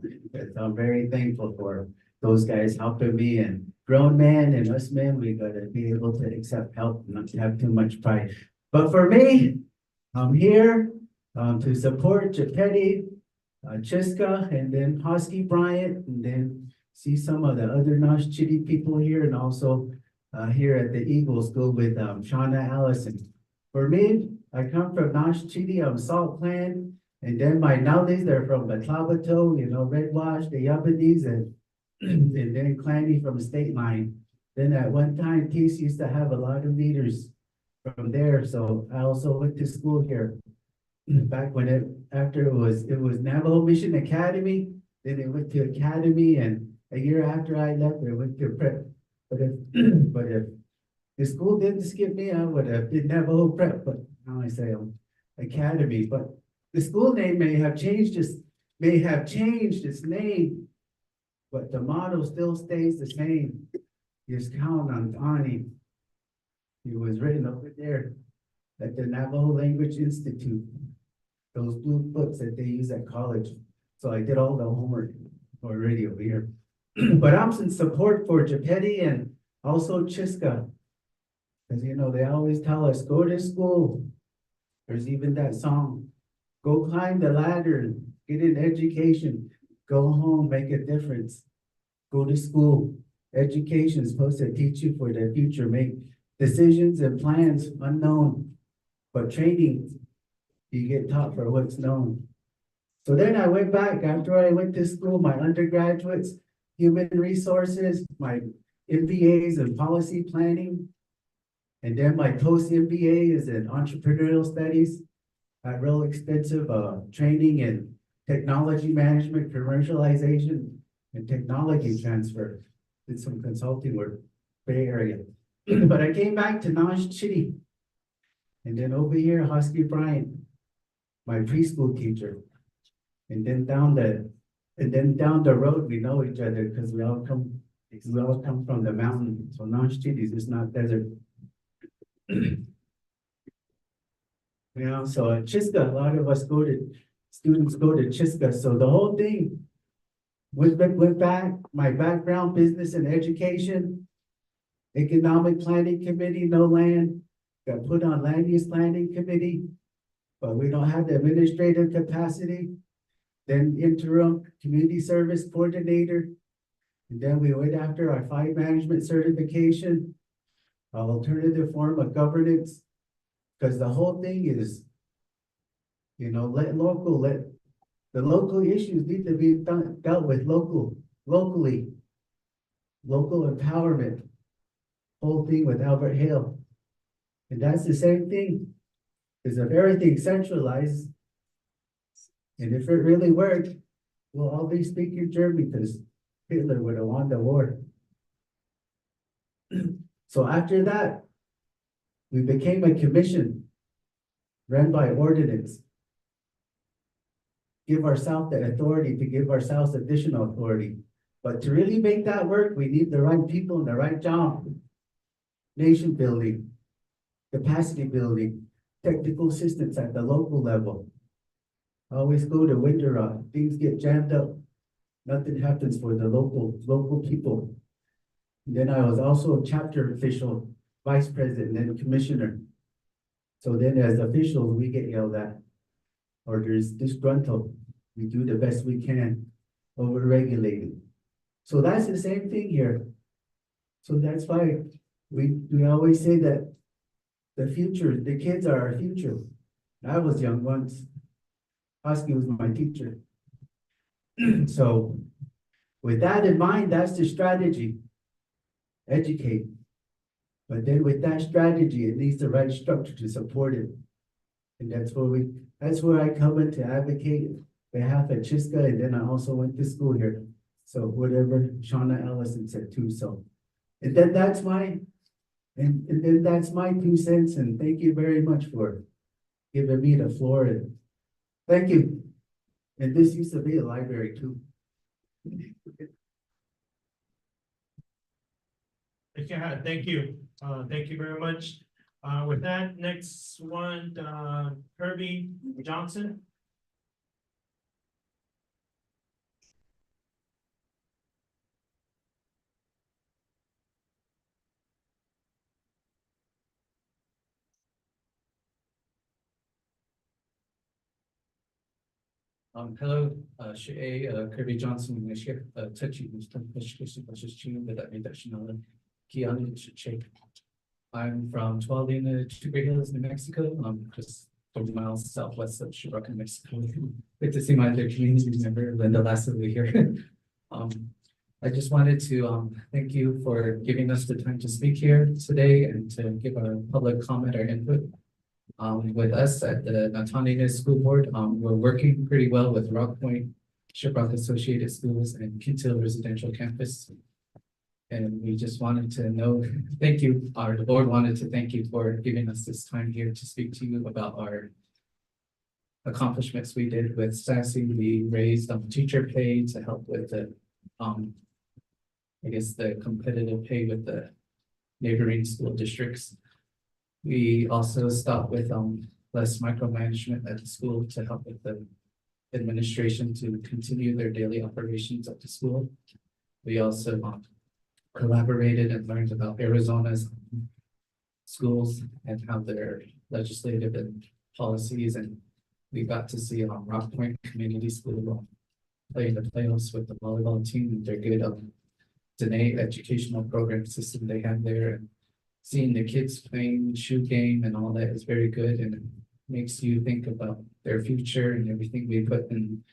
I'm very thankful for those guys helping me, and grown men and us men, we gotta be able to accept help and not have too much pride. But for me, I'm here to support Gepetti, Chiska, and then Husky Bryant, and then see some of the other Nosh Chitty people here, and also here at the Eagle School with Shauna Allison. For me, I come from Nosh Chitty, I'm Salt Clan, and then my nowadays they're from Baklabato, Red Wash, the Yubbanies, and then Clanny from the state line. Then at one time, Peace used to have a lot of leaders from there, so I also went to school here. Back when after it was Navajo Mission Academy, then it went to Academy, and a year after I left, I went to Prep. But if the school didn't skip me, I would have did Navajo Prep, but now I say Academy. But the school name may have changed its name, but the motto still stays the same. Just count on Donnie. It was written over there at the Navajo Language Institute. Those blue books that they use at college. So I did all the homework already over here. But I'm in support for Gepetti and also Chiska. Because they always tell us, go to school. There's even that song, go climb the ladder, get an education, go home, make a difference. Go to school. Education is supposed to teach you for the future, make decisions and plans unknown. But training, you get taught for what's known. So then I went back after I went to school, my undergraduates, human resources, my MBAs in policy planning. And then my post-MBA is in entrepreneurial studies. Got real expensive training in technology management, commercialization, and technology transfer. Did some consulting work, Bay Area. But I came back to Nosh Chitty. And then over here, Husky Bryant, my preschool teacher. And then down the road, we know each other because we all come from the mountain. So Nosh Chitty is just not desert. So at Chiska, a lot of us students go to Chiska. So the whole thing went back, my background, business and education. Economic Planning Committee, no land. Got put on Land Use Planning Committee, but we don't have the administrative capacity. Then interim community service coordinator. And then we went after our fire management certification. Alternative form of governance. Because the whole thing is, let the local issues need to be dealt with locally. Local empowerment. Whole thing with Albert Hale. And that's the same thing. Is if everything centralized. And if it really worked, we'll all be speaking German because Hitler would have won the war. So after that, we became a commission ran by ordinance. Give ourselves the authority to give ourselves additional authority. But to really make that work, we need the right people in the right job. Nation building, capacity building, technical assistance at the local level. Always go to winter rock, things get jammed up. Nothing happens for the local people. And then I was also a chapter official, vice president, and then commissioner. So then as officials, we get yelled at. Or there's disgruntled. We do the best we can, over-regulated. So that's the same thing here. So that's why we always say that the future, the kids are our future. I was young once. Husky was my teacher. So with that in mind, that's the strategy. Educate. But then with that strategy, it needs the right structure to support it. And that's where I come in to advocate on behalf of HEHSC, and then I also went to school here. So whatever Shauna Ellison said too, so. And then that's my 2 cents, and thank you very much for giving me the floor, and thank you. And this used to be a library too. Okay, thank you. Thank you very much. With that, next one, Kirby Johnson. Hello, Kirby Johnson, touchy, I'm from Tuolina, Chupa Hills, New Mexico, just 30 miles southwest of Chihuahua, Mexico. Good to see my other community member, Linda Lassley here. I just wanted to thank you for giving us the time to speak here today and to give our public comment or input. With us at the Natanina School Board, we're working pretty well with Rock Point, Shiprock Associated Schools, and Kintill Residential Campus. And we just wanted to know, thank you, the board wanted to thank you for giving us this time here to speak to you about our accomplishments we did with SASE. We raised teacher pay to help with the, I guess, the competitive pay with the neighboring school districts. We also stopped with less micromanagement at the school to help with the administration to continue their daily operations at the school. We also collaborated and learned about Arizona's schools and how their legislative and policies, and we got to see Rock Point Community School play in the playoffs with the volleyball team and their good Dene educational program system they have there, and seeing the kids playing shoe game and all that is very good, and it makes you think about their future and everything we put in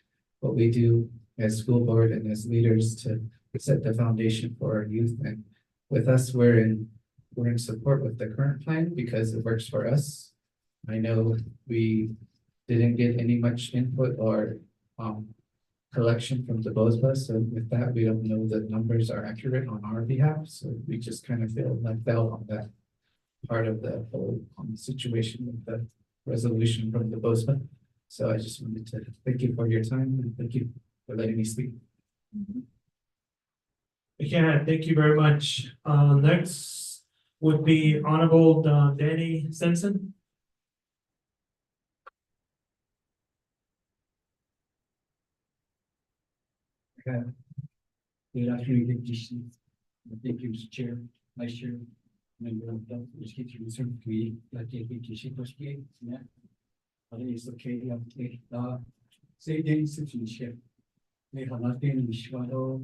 what we do as school board and as leaders to set the foundation for our youth. And with us, we're in support with the current plan because it works for us. I know we didn't get any much input or collection from the BOSBA, so with that, we don't know that numbers are accurate on our behalf, so we just kind of feel left out on that part of the whole situation with the resolution from the BOSBA. So I just wanted to thank you for your time and thank you for letting me speak. Okay, thank you very much. Next would be Honorable Danny Simpson. Good afternoon, thank you, Mr. Chair. I share. Member of the education research committee, like the education committee, yeah. Other is okay, say the citizenship. They have not been in the shadow,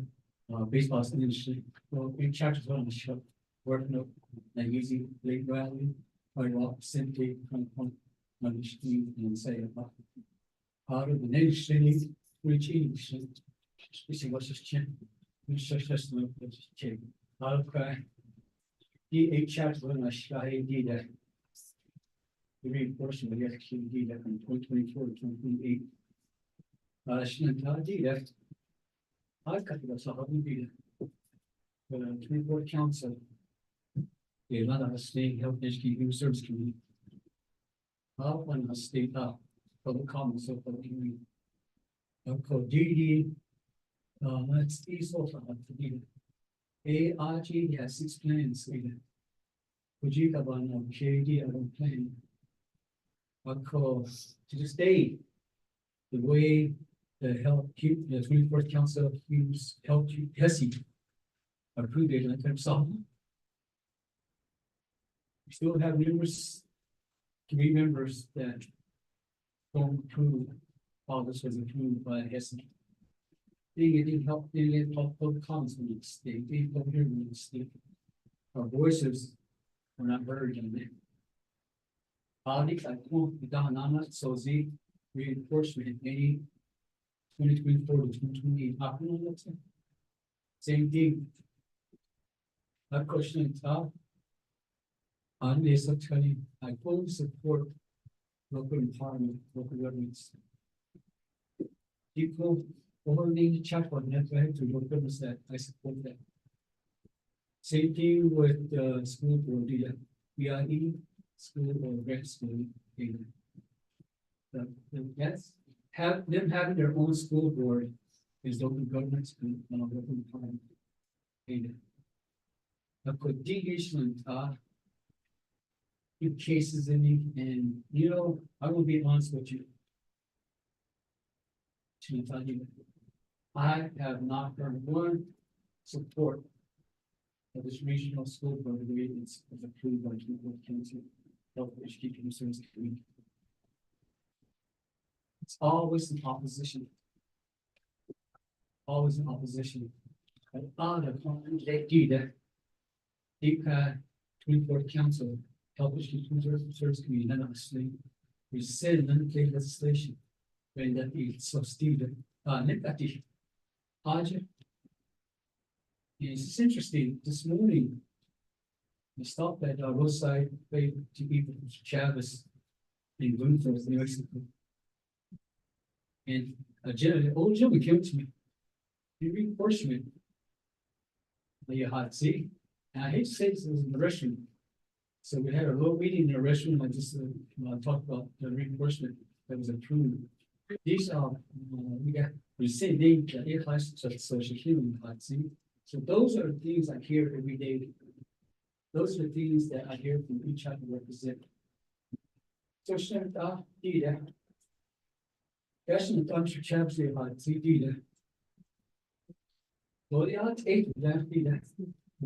baseball industry, well, in chapters on the show. Work no, and using late rally, or walk simply from on the street and say about. Part of the nation, which is, which was just check, which just no, check, out of cry. The chapters on the shy did that. The reinforcement of the did that from 2024 to 2028. She did that. I cut it off, I did it. The 24 council. The Navajo State Health Education Service Committee. Up on the state public comments of the community. Called DD. Let's see so far to be. ARG has 6 plans. Would you have on KD on plan? Because to this day, the way the health, the 24th Council use health HEHSC approved it in terms of. We still have numerous committee members that don't approve all this was approved by HEHSC. They didn't help, they didn't help public comments from the state, they didn't hear from the state. Our voices were not heard in there. Audit, I quote, the Dahanana, so Z reinforcement any 2024 to 2028. Same thing. That question is top. On this, I fully support local empowerment, local governments. People only to check on that, right, to look at that, I support that. Same thing with the school board, the BIE school or grant school. Yes, have them having their own school board is local governments and local empowerment. I put deviation in cases in it, and you know, I will be honest with you. I have not heard one support of this regional school board agreements was approved by the council health education service committee. It's always in opposition. Always in opposition. But they did that. The 24th council health education service committee unanimously rescinded unpaid legislation when that is substituted. Negative. It's interesting. This morning, we stopped at our roadside way to eat Chavez in Bloomfield, New Mexico. And a gentleman, old gentleman came to me. He reinforcement. See, and I hate to say this was in the restroom. So we had a little meeting in the restroom. I just talked about the reinforcement that was approved. These are we got rescinding the HEHSC social healing see. So those are the things I hear every day. Those are the things that I hear from each other represent. So that's in the country chapter about CD. Well, the other 8 that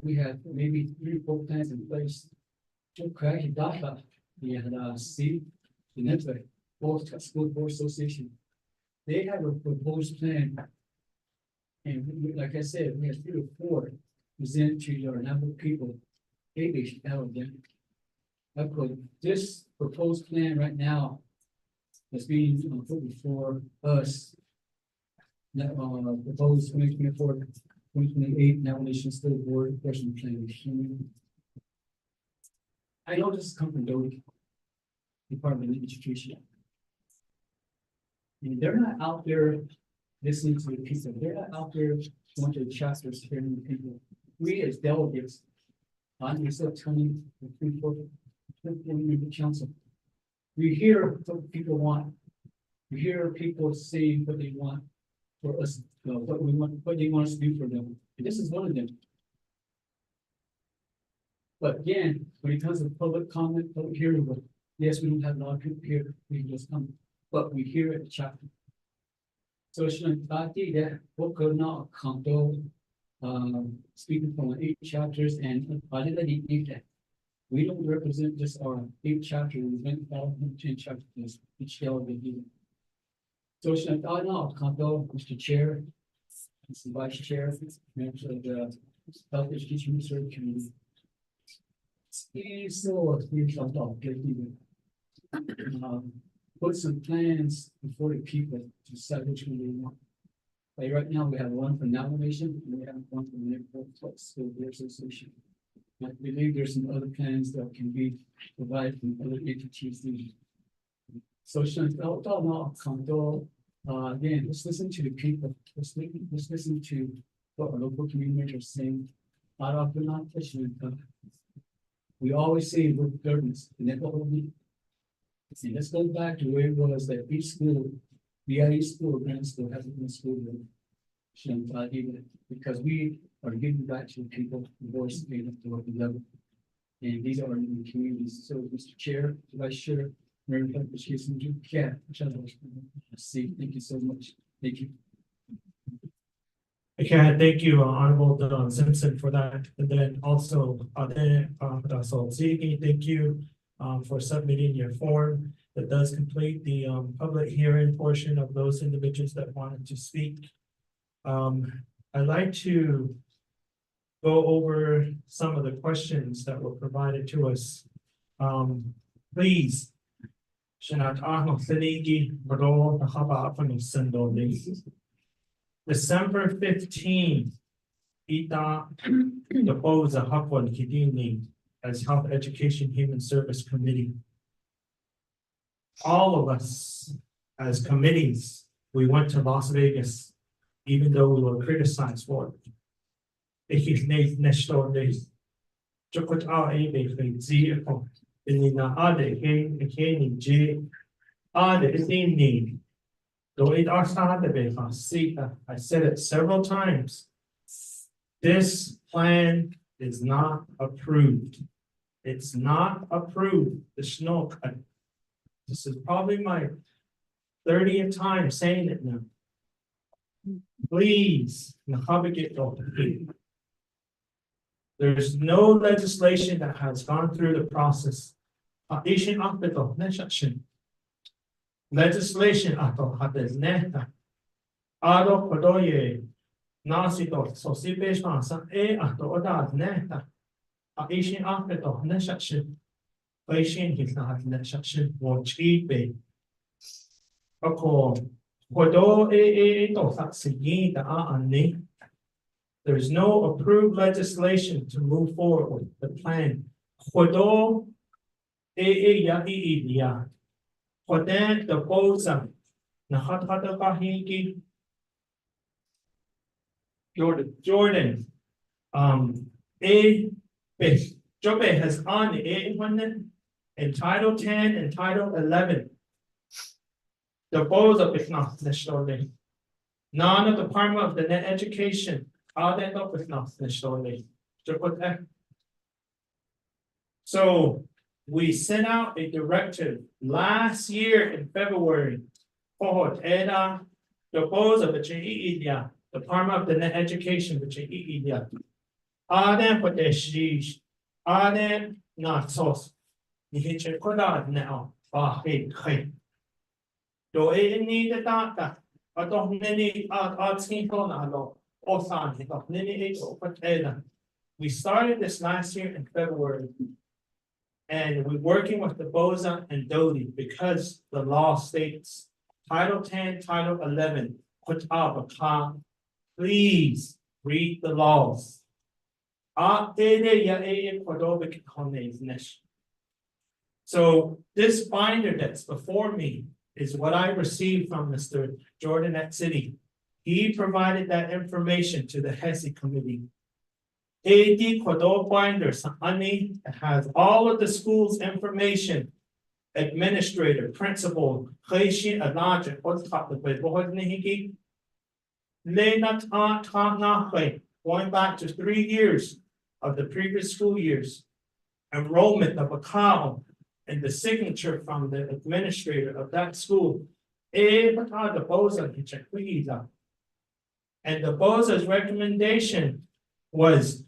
we have maybe 3 or 4 plans in place. To create data, we had see the network, both school board association. They have a proposed plan. And like I said, we have 3 or 4 present to your number of people. Maybe out of them. This proposed plan right now is being put before us. Proposed 2024, 2028 Navajo School Board Person Plan. I know this comes from the Department of Education. And they're not out there listening to the people. They're not out there going to the chapters hearing the people. We as delegates, I'm still telling the council. We hear what people want. We hear people say what they want for us, what they want us to do for them. And this is one of them. But again, when it comes to public comment, public hearing, yes, we don't have a lot of people here, we can just come, but we hear it at the chapter. So it's not that what could not come to speaking from 8 chapters and other than that. We don't represent just our 8 chapters, we went out 10 chapters, each year of the year. So, Mr. Chair, Mr. Vice Chair, members of the Health Education Research Committee. Put some plans before the people to decide which one they want. Like right now, we have one for Navajo Nation, and we have one for the Neighborhood School Board Association. I believe there's some other plans that can be provided from other entities. So, again, let's listen to the people, let's listen to what our local communities are saying. We always say with governance, and that what we. See, let's go back to where it was that each school, BIE school, grand school, has been school. Because we are giving back to the people, the voice, made up to what we love. And these are in the communities. So, Mr. Chair, Vice Chair, Mayor, thank you so much. Thank you. Okay, thank you, Honorable Don Simpson for that. And then also, thank you for submitting your form that does complete the public hearing portion of those individuals that wanted to speak. I'd like to go over some of the questions that were provided to us. Please. December 15, Ita Deposa Hapwan Kidini as Health Education Human Service Committee. All of us as committees, we went to Las Vegas, even though we were criticized for it. Ik neem nesto deze. Chokot a even zie in the ade geen J ade is in need. Though it I said it several times. This plan is not approved. It's not approved. The Schnook. This is probably my 30th time saying it now. Please, there's no legislation that has gone through the process. Legislation ato hades neta. Ado podoye nasito sosipeshma sa ato odad neta. Aishin apeto neshakshin. Aishin his not neshakshin watch be. Ako podo to saksigi da ani. There's no approved legislation to move forward with the plan. Podo ya ya. Poden the bosa Nahatata Kahiki Jordan Jobe has on the in Title 10 and Title 11. The bosa is not necessarily. None of the Department of the Net Education are they not with not necessarily. So we sent out a directive last year in February for the Department of the Net Education, which is Aden for the sheesh, Aden not sauce. You hit your codad now. Hey. Do it need the data. I don't need asking for no. We started this last year in February. And we're working with the Boza and Dodi because the law states Title 10, Title 11, put up a con. Please read the laws. So this binder that's before me is what I received from Mr. Jordan at City. He provided that information to the HEHSC committee. AD Quadol binders, honey, has all of the school's information. Administrator, principal, Heishi, Anaja, what's top of it? Going back to 3 years of the previous school years. Enrollment of a column and the signature from the administrator of that school. And the Boza's recommendation was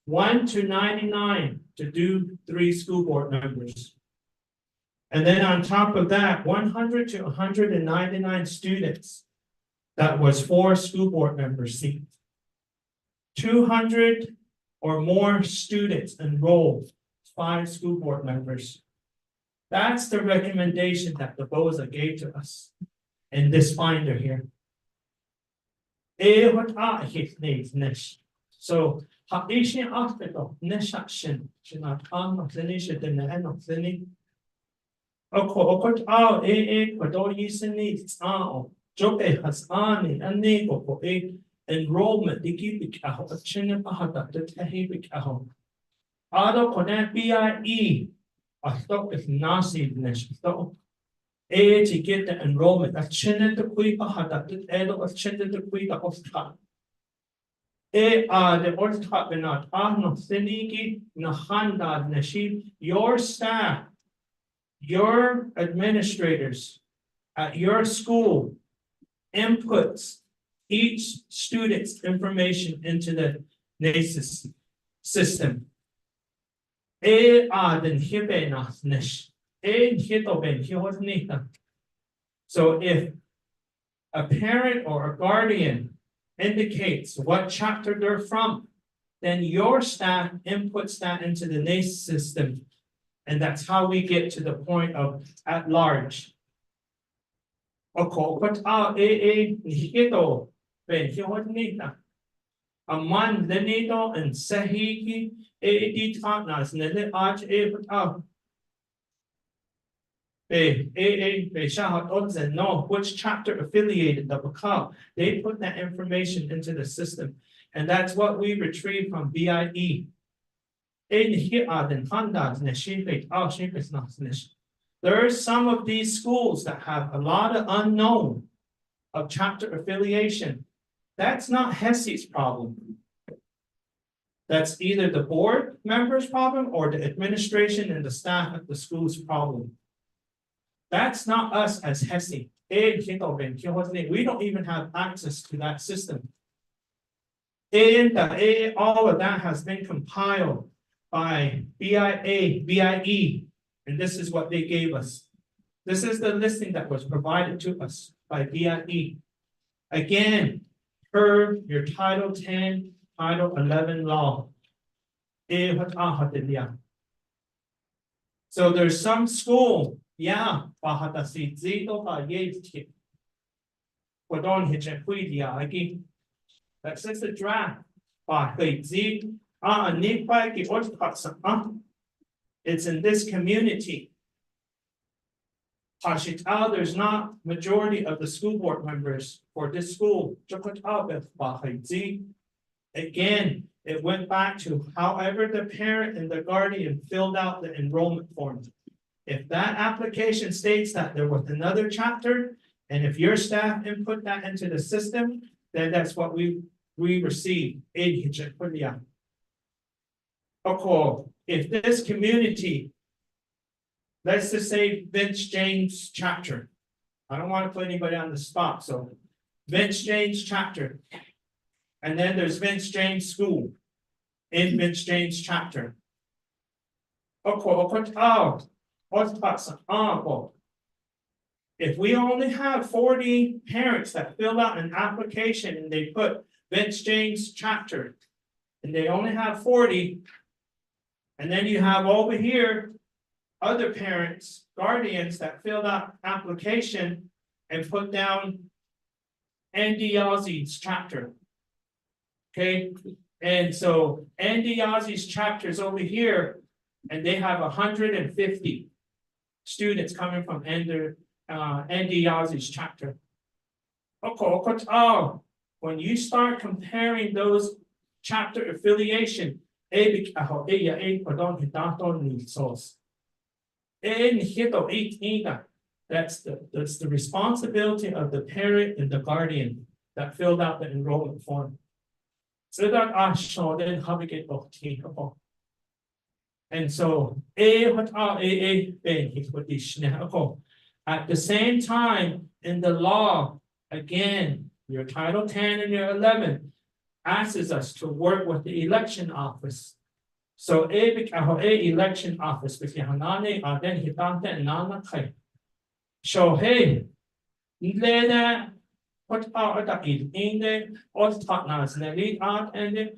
1 to 99 to do 3 school board members. And then on top of that, 100 to 199 students. That was 4 school board member seats. 200 or more students enrolled, 5 school board members. That's the recommendation that the BOSA gave to us in this binder here. So, enrollment, they keep it out of China, the Tahibik aho. Ado Kona BIE, I thought it's Nasi Nation. To get the enrollment, a China the Kui Pahata, the Edo of China the Kui of Top. The Orthodox Benat, no Siniki, Nahanda, Nashib, your staff, your administrators at your school inputs each student's information into the NACES system. So if a parent or a guardian indicates what chapter they're from, then your staff inputs that into the NACES system. And that's how we get to the point of at large. Aman Lenito and Sahiki partners and know which chapter affiliated the Bakal. They put that information into the system. And that's what we retrieve from BIE. There are some of these schools that have a lot of unknown of chapter affiliation. That's not HEHSC's problem. That's either the board member's problem or the administration and the staff at the school's problem. That's not us as HEHSC. We don't even have access to that system. All of that has been compiled by BIE, and this is what they gave us. This is the listing that was provided to us by BIE. Again, per your Title 10, Title 11 law. So there's some school, that's just a draft. It's in this community. There's not majority of the school board members for this school. Again, it went back to however the parent and the guardian filled out the enrollment form. If that application states that there was another chapter, and if your staff input that into the system, then that's what we receive. If this community, let's just say Vince James chapter. I don't want to put anybody on the spot, so Vince James chapter. And then there's Vince James School in Vince James chapter. If we only have 40 parents that fill out an application and they put Vince James chapter, and they only have 40, and then you have over here other parents, guardians that filled out application and put down Andy Yazzi's chapter. Okay, and so Andy Yazzi's chapter is over here, and they have 150 students coming from Andy Yazzi's chapter. When you start comparing those chapter affiliation, that's the responsibility of the parent and the guardian that filled out the enrollment form. So that and so at the same time in the law, again, your Title 10 and your 11, asks us to work with the election office. So election office, if you have then he thought that nana kai. So hey, later, what are the in there, all talk now, and lead out and then,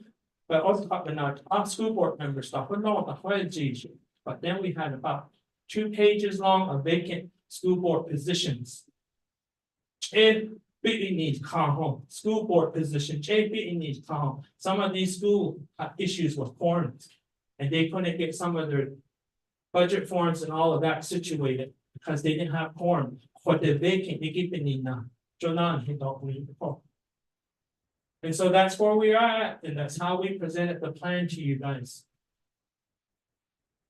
but also talking about our school board member stuff, we know the whole G. But then we had about 2 pages long of vacant school board positions. If we need come home, school board position, JP needs come home. Some of these schools have issues with forms. And they couldn't get some of their budget forms and all of that situated because they didn't have quorum. What they're vacant, they keep it in now. And so that's where we are at, and that's how we presented the plan to you guys.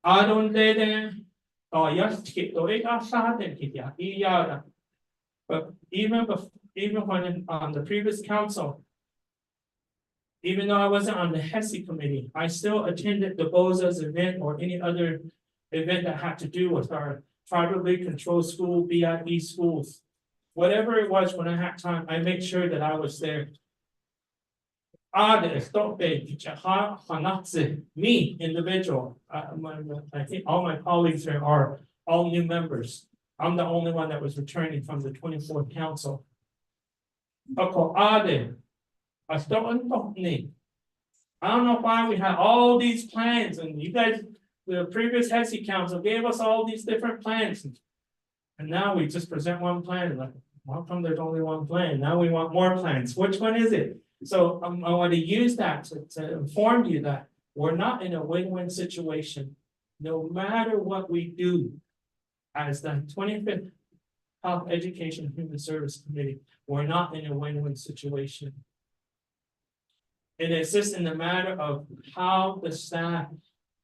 I don't let them, oh, yes, but even when on the previous council, even though I wasn't on the HEHSC committee, I still attended the BOZA's event or any other event that had to do with our tribally controlled school, BIE schools. Whatever it was, when I had time, I made sure that I was there. Me, individual, I think all my colleagues here are all new members. I'm the only one that was returning from the 24th council. I don't know why we had all these plans, and you guys, the previous HEHSC council gave us all these different plans. And now we just present one plan, like, how come there's only one plan? Now we want more plans. Which one is it? So I want to use that to inform you that we're not in a win-win situation. No matter what we do as the 25th Health Education and Human Service Committee, we're not in a win-win situation. And it's just in the matter of how the staff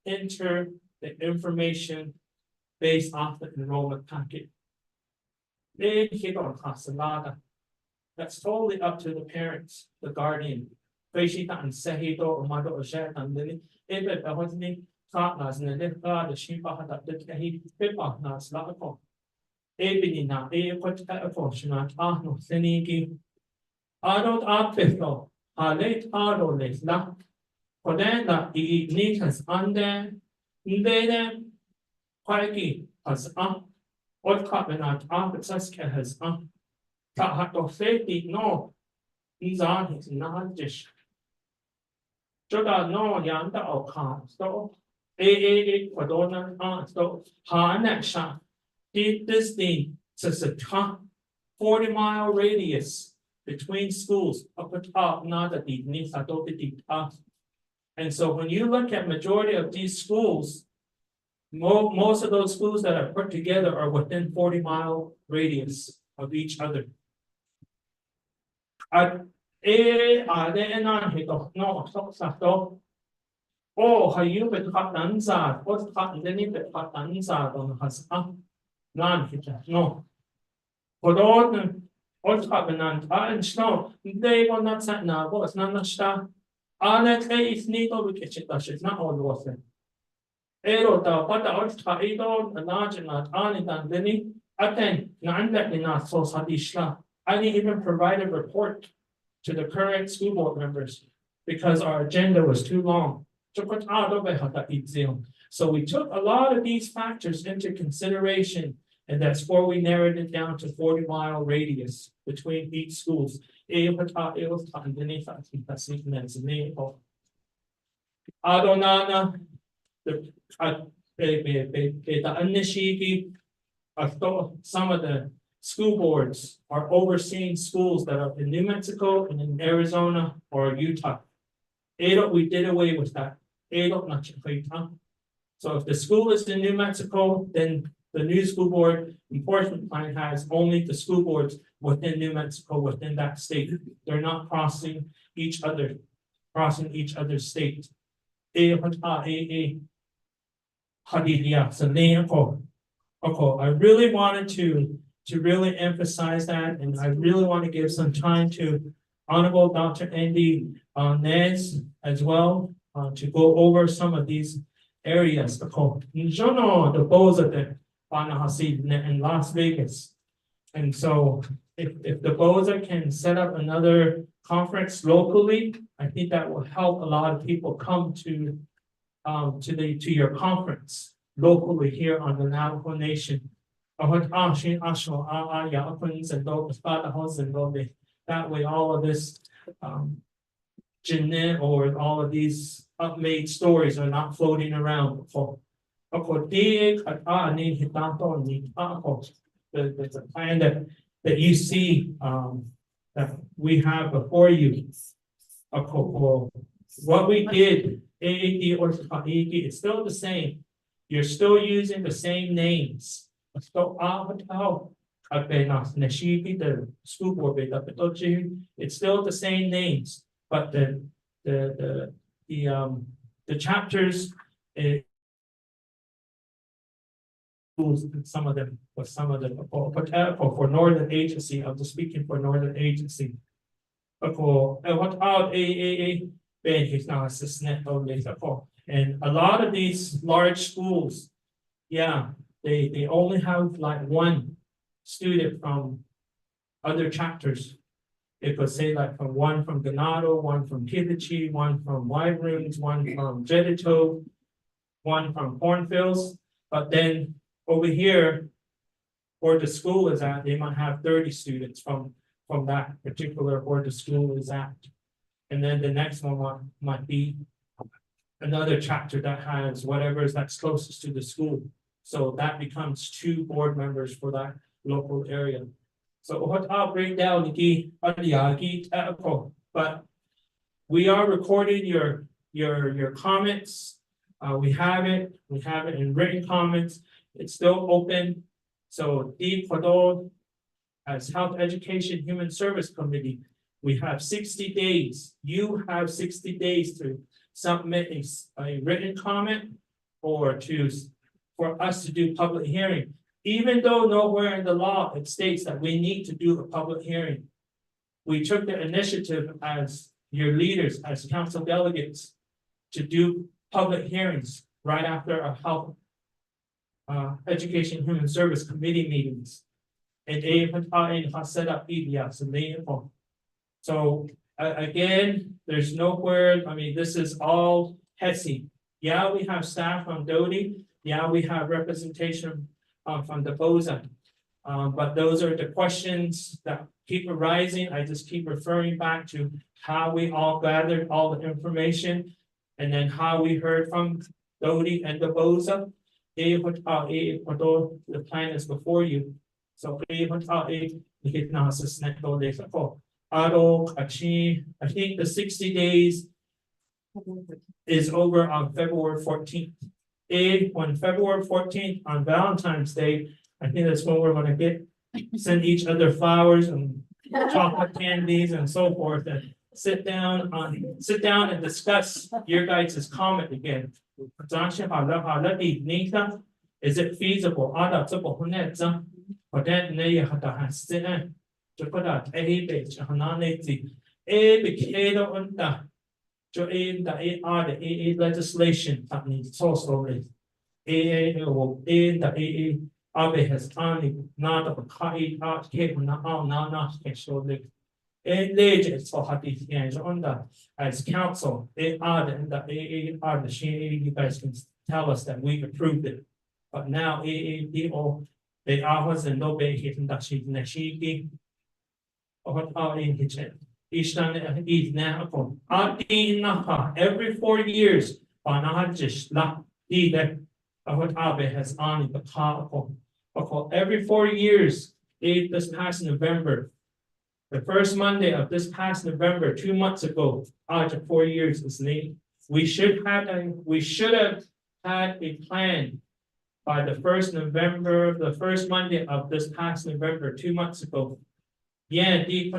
enter the information based off the enrollment packet. That's totally up to the parents, the guardian. Late auto late la. For then that the need has under then quality has what carbon out Saska has Tahat of safety no. These are his knowledge. Joda no yanda or car so for donor so Haneksha did this thing to a 40-mile radius between schools up at top, not at the and so when you look at majority of these schools, most of those schools that are put together are within 40-mile radius of each other. Oh, how you been hot answer? What's hot and then you been hot answer on has no. What's happening? And snow, they will not set now, but it's not star. Alex is needle wicket, it's not all worth it. Ero, but the ultra idol, a large and not on it, and then attend, none that in our source hadishla. I didn't even provide a report to the current school board members because our agenda was too long. So we took a lot of these factors into consideration. And that's where we narrowed it down to 40-mile radius between each schools. Adonana, some of the school boards are overseeing schools that are in New Mexico and in Arizona or Utah. We did away with that. So if the school is in New Mexico, then the new school board enforcement plan has only the school boards within New Mexico, within that state. They're not crossing each other's state. I really wanted to really emphasize that, and I really want to give some time to Honorable Dr. Andy Nez as well to go over some of these areas. The BOZA in Las Vegas. And so if the BOSA can set up another conference locally, I think that will help a lot of people come to your conference locally here on the Navajo Nation. That way, all of this, Jeanette or all of these up-made stories are not floating around. There's a plan that you see, that we have before you. What we did, it's still the same. You're still using the same names. The school board, it's still the same names, but the chapters, some of them for Northern Agency, I'm just speaking for Northern Agency. And a lot of these large schools, yeah, they only have like one student from other chapters. It could say like one from Ganado, one from Kidachi, one from Wyverns, one from Jedito, one from Cornfields. But then over here, where the school is at, they might have 30 students from that particular where the school is at. And then the next one might be another chapter that has whatever is that's closest to the school. So that becomes 2 board members for that local area. So what I'll break down but we are recording your comments. We have it in written comments. It's still open. So as Health Education Human Service Committee, we have 60 days. You have 60 days to submit a written comment or for us to do public hearing. Even though nowhere in the law it states that we need to do a public hearing. We took the initiative as your leaders, as council delegates, to do public hearings right after our Health Education Human Service Committee meetings. And set up EDS. So again, there's nowhere, I mean, this is all HEHSC. Yeah, we have staff from Dodie. Yeah, we have representation from the BOSA. But those are the questions that keep arising. I just keep referring back to how we all gathered all the information and then how we heard from Dodie and the BOSA. The plan is before you. So I think the 60 days is over on February 14th. On February 14th, on Valentine's Day, I think that's when we're gonna send each other flowers and chocolate candies and so forth, and sit down and discuss your guys' comment again. Is it feasible? But then they had to have to put out a page on a becado under to aim the legislation that needs so slowly. Will aid the Abe has only not of a kite out cable not actually. And later for happy hands on that as council, they are the she you guys can tell us that we approved it. But now people they hours and no bay hitting that sheet next sheet. What are in kitchen? Each time eat now. Every 4 years, not just not either. What Abe has on the car. Every 4 years, this past November, the first Monday of this past November, 2 months ago, after 4 years is late. We should have had a plan by the first Monday of this past November, 2 months ago. Yeah, the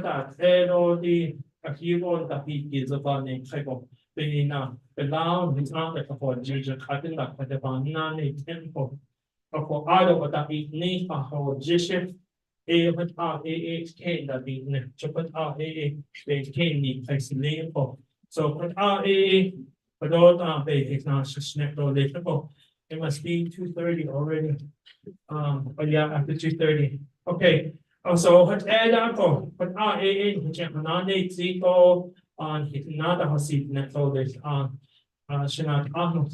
is about the type of the law is not like for Jesus, I think that the banana temple. For other what that is need for Jesus. Put out AHK that be to put out they can need place name for. So put out for those basic not just relatable. It must be 2:30 already. But yeah, after 2:30. Okay. Also, hot air po, but non dito on not a seat net folders on Shinat Ahmad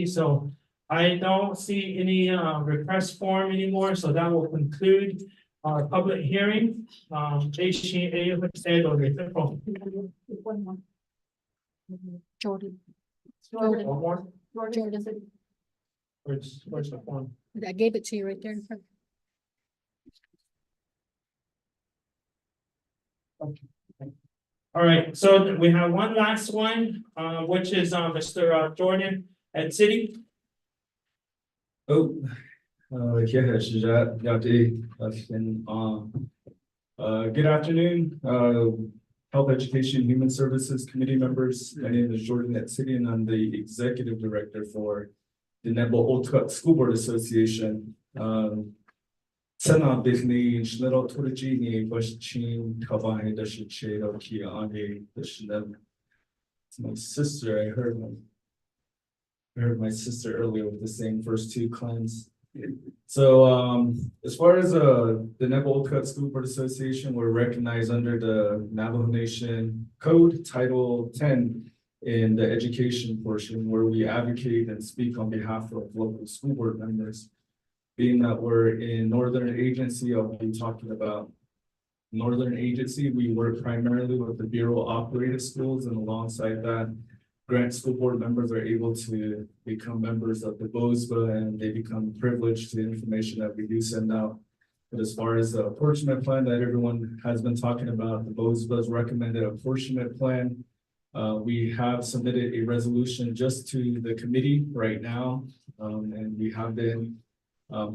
so I don't see any request form anymore, so that will conclude our public hearing. HEA said or One more. Jordan. one more. Jordan, Where's the form? I gave it to you right there in front. All right, so we have one last one, which is Mr. Jordan at City. Oh, good afternoon, Health Education Human Services Committee members. My name is Jordan at City and I'm the Executive Director for the Navajo School Board Association. Sana Disney Schnittel Turgini Bushchin Kavai the Shado Kia Ane the Schnell. It's my sister. I heard my sister earlier with the same first two clans. So as far as the Navajo School Board Association, we're recognized under the Navajo Nation Code Title 10 in the education portion, where we advocate and speak on behalf of local school board members. Being that we're in Northern Agency, I'll be talking about Northern Agency. We work primarily with the Bureau operated schools, and alongside that, grant school board members are able to become members of the BOSBA, and they become privileged to the information that we do send out. But as far as the apportionment plan that everyone has been talking about, the BOSBA's recommended apportionment plan. We have submitted a resolution just to the committee right now, and we have been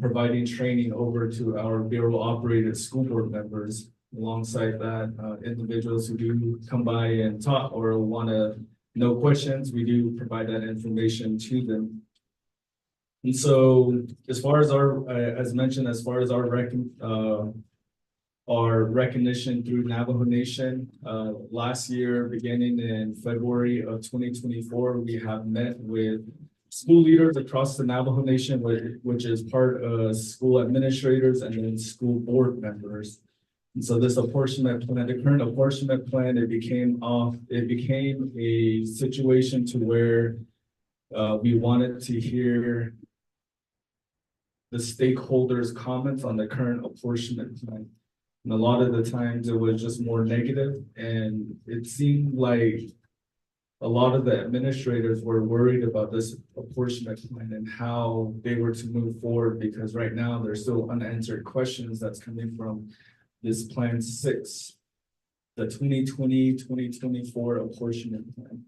providing training over to our Bureau operated school board members. Alongside that, individuals who do come by and talk or want to know questions, we do provide that information to them. And so as far as our, as mentioned, as far as our recognition through Navajo Nation, last year, beginning in February of 2024, we have met with school leaders across the Navajo Nation, which is part of school administrators and then school board members. And so this apportionment plan, the current apportionment plan, it became a situation to where we wanted to hear the stakeholders' comments on the current apportionment plan. And a lot of the times it was just more negative, and it seemed like a lot of the administrators were worried about this apportionment plan and how they were to move forward, because right now there's still unanswered questions that's coming from this Plan 6, the 2020-2024 apportionment plan.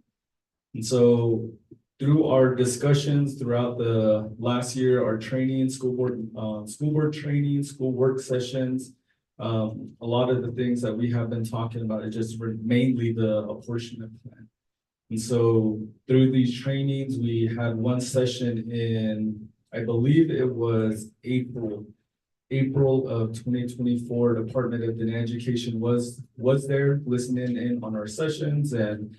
And so through our discussions throughout the last year, our training, school board training, school work sessions, a lot of the things that we have been talking about is just mainly the apportionment plan. And so through these trainings, we had one session in, I believe it was April of 2024. Department of Education was there listening in on our sessions. And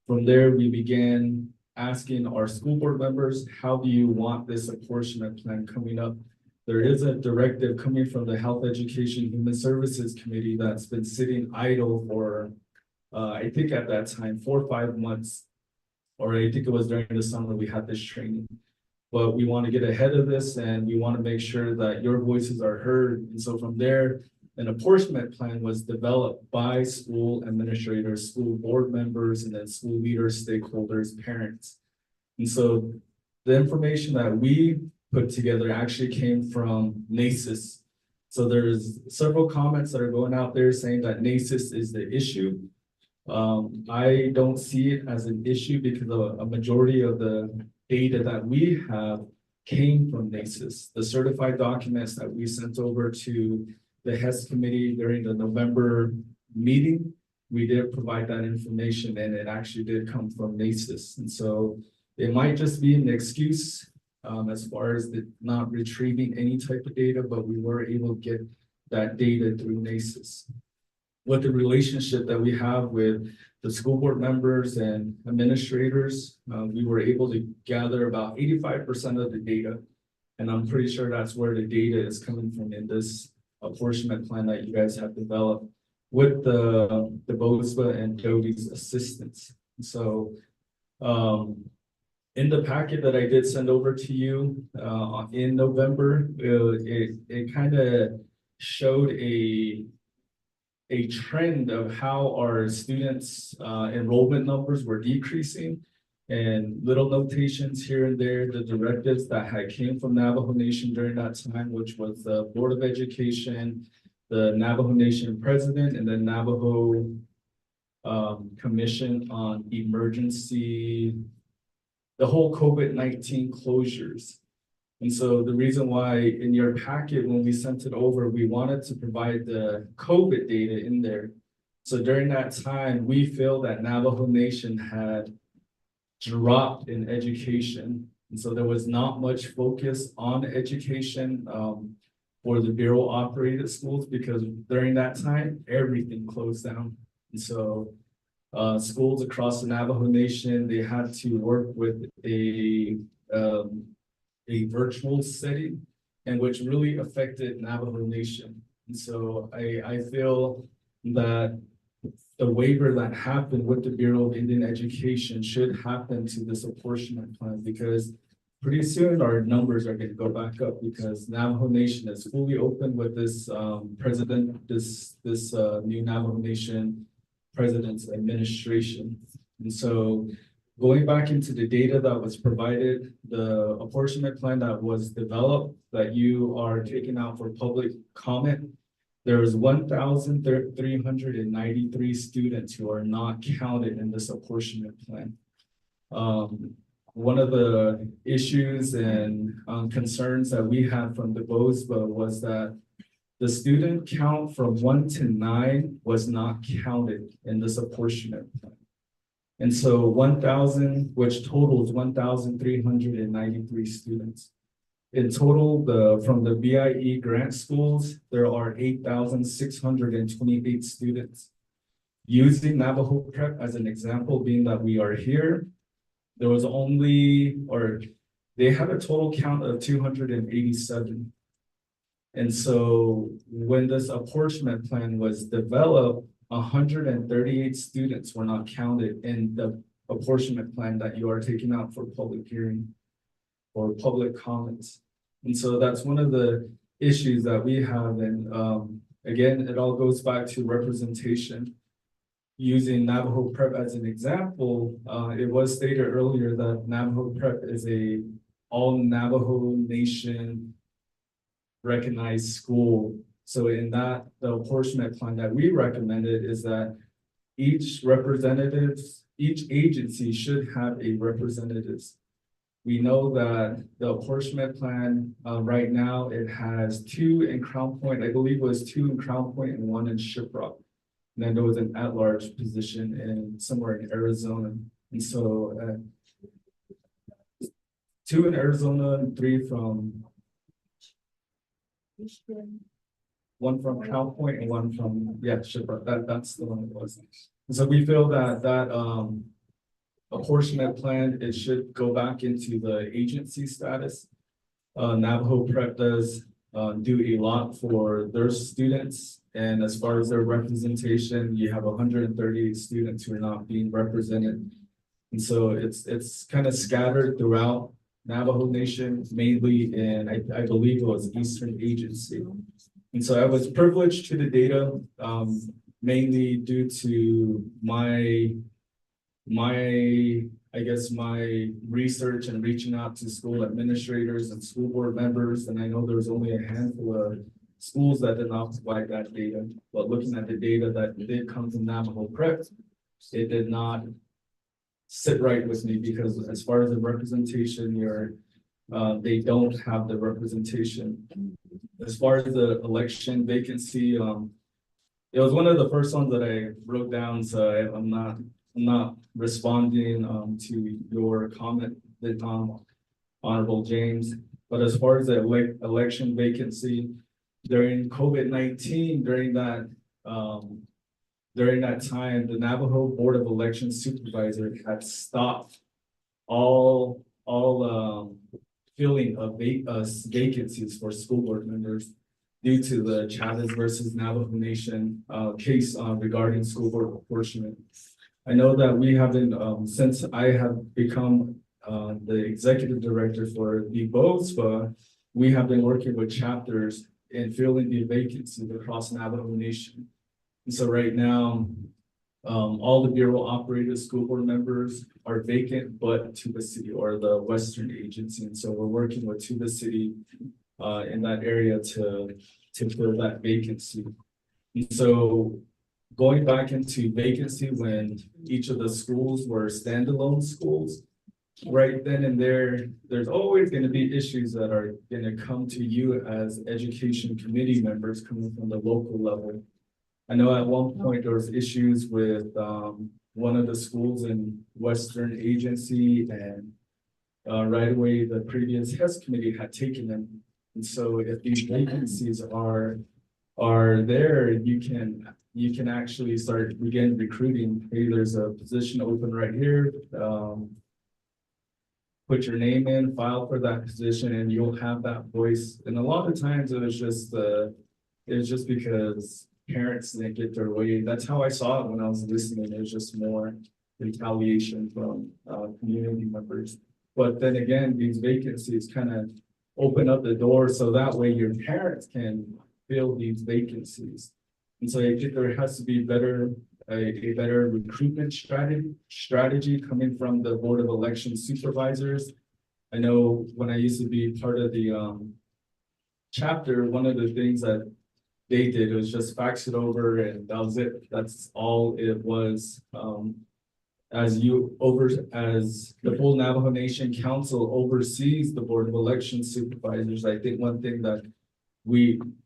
from there, we began asking our school board members, how do you want this apportionment plan coming up? There is a directive coming from the Health Education Human Services Committee that's been sitting idle for I think at that time, 4 or 5 months, or I think it was during the summer we had this training. But we want to get ahead of this, and we want to make sure that your voices are heard. And so from there, an apportionment plan was developed by school administrators, school board members, and then school leaders, stakeholders, parents. And so the information that we put together actually came from NACIS. So there's several comments that are going out there saying that NACIS is the issue. I don't see it as an issue because a majority of the data that we have came from NACIS. The certified documents that we sent over to the HEHSC committee during the November meeting, we did provide that information, and it actually did come from NACIS. And so it might just be an excuse as far as not retrieving any type of data, but we were able to get that data through NACIS. With the relationship that we have with the school board members and administrators, we were able to gather about 85% of the data. And I'm pretty sure that's where the data is coming from in this apportionment plan that you guys have developed with the BOSBA and Doty's assistance. So, in the packet that I did send over to you, in November, it kind of showed a trend of how our students' enrollment numbers were decreasing, and little notations here and there, the directives that had came from Navajo Nation during that time, which was the Board of Education, the Navajo Nation President, and the Navajo Commission on Emergency, the whole COVID-19 closures. And so the reason why in your packet, when we sent it over, we wanted to provide the COVID data in there. So during that time, we feel that Navajo Nation had dropped in education. And so there was not much focus on education for the Bureau operated schools, because during that time, everything closed down. And so schools across the Navajo Nation, they had to work with a virtual setting, and which really affected Navajo Nation. And so I feel that the waiver that happened with the Bureau of Indian Education should happen to this apportionment plan, because pretty soon our numbers are going to go back up, because Navajo Nation is fully open with this this new Navajo Nation president's administration. And so going back into the data that was provided, the apportionment plan that was developed that you are taking out for public comment, there is 1,393 students who are not counted in this apportionment plan. One of the issues and concerns that we had from the BOSBA was that the student count from 1 to 9 was not counted in this apportionment plan. And so 1,000, which totals 1,393 students. In total, from the BIE grant schools, there are 8,628 students. Using Navajo Prep as an example, being that we are here, there was they had a total count of 287. And so when this apportionment plan was developed, 138 students were not counted in the apportionment plan that you are taking out for public hearing or public comments. And so that's one of the issues that we have. And again, it all goes back to representation. Using Navajo Prep as an example, it was stated earlier that Navajo Prep is a all Navajo Nation recognized school. So in that, the apportionment plan that we recommended is that each agency should have a representative. We know that the apportionment plan right now, it has 2 in Crown Point. I believe it was 2 in Crown Point and 1 in Shiprock. And then there was an at-large position somewhere in Arizona. And so 2 in Arizona and 3 from 1 from Crown Point and 1 from Shiprock. That's the one it was. And so we feel that apportionment plan, it should go back into the agency status. Navajo Prep does do a lot for their students, and as far as their representation, you have 138 students who are not being represented. And so it's kind of scattered throughout Navajo Nation, mainly in, I believe it was Eastern Agency. And so I was privileged to the data, mainly due to my research and reaching out to school administrators and school board members. And I know there was only a handful of schools that did not provide that data, but looking at the data that did come from Navajo Prep, it did not sit right with me, because as far as the representation, they don't have the representation. As far as the election vacancy, it was one of the first ones that I wrote down, so I'm not responding to your comment, Honorable James. But as far as the election vacancy, during COVID-19, during that time, the Navajo Board of Election Supervisor had stopped all filling of vacancies for school board members. due to the Chavez versus Navajo Nation case regarding school board apportionment. I know that we have been, since I have become the executive director for the BOSFA, we have been working with chapters in filling the vacancies across Navajo Nation. And so right now, all the Bureau operated school board members are vacant, but Tuba City or the Western agency. And so we're working with Tuba City in that area to fill that vacancy. And so going back into vacancy when each of the schools were standalone schools, right then and there's always going to be issues that are going to come to you as education committee members coming from the local level. I know at one point there was issues with one of the schools in Western Agency, and right away the previous HEHSC committee had taken them. And so if these vacancies are there, you can actually begin recruiting. Hey, there's a position open right here. Put your name in, file for that position, and you'll have that voice. And a lot of times it was just because parents didn't get their way. That's how I saw it when I was listening. It was just more retaliation from community members. But then again, these vacancies kind of open up the door so that way your parents can fill these vacancies. And so I think there has to be a better recruitment strategy coming from the Board of Election Supervisors. I know when I used to be part of the chapter, one of the things that they did was just fax it over, and that was it. That's all it was. As the whole Navajo Nation Council oversees the Board of Election Supervisors, I think one thing that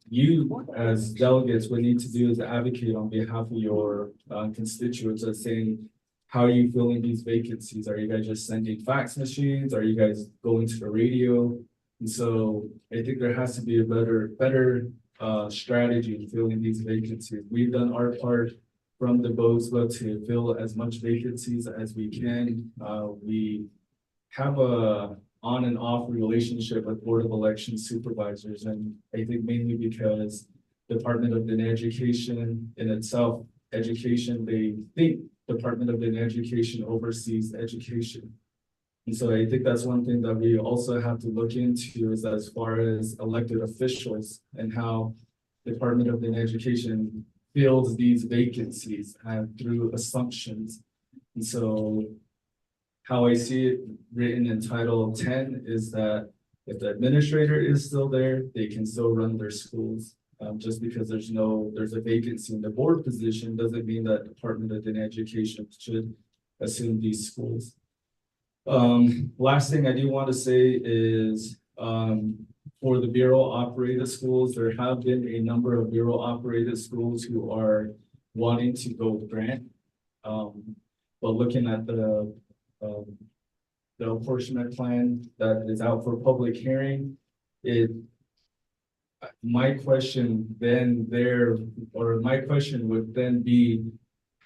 you as delegates would need to do is advocate on behalf of your constituents as saying, how are you filling these vacancies? Are you guys just sending fax machines? Are you guys going to the radio? And so I think there has to be a better strategy in filling these vacancies. We've done our part from the BOSFA to fill as much vacancies as we can. We have a on and off relationship with Board of Election Supervisors, and I think mainly because Department of Education in itself, education, they think Department of Education oversees education. And so I think that's one thing that we also have to look into is as far as elected officials and how Department of Education fills these vacancies through assumptions. And so how I see it written in Title 10 is that if the administrator is still there, they can still run their schools. Just because there's a vacancy in the board position doesn't mean that Department of Education should assume these schools. Last thing I do want to say is for the Bureau operated schools, there have been a number of Bureau operated schools who are wanting to go grant. But looking at the apportionment plan that is out for public hearing, my question would then be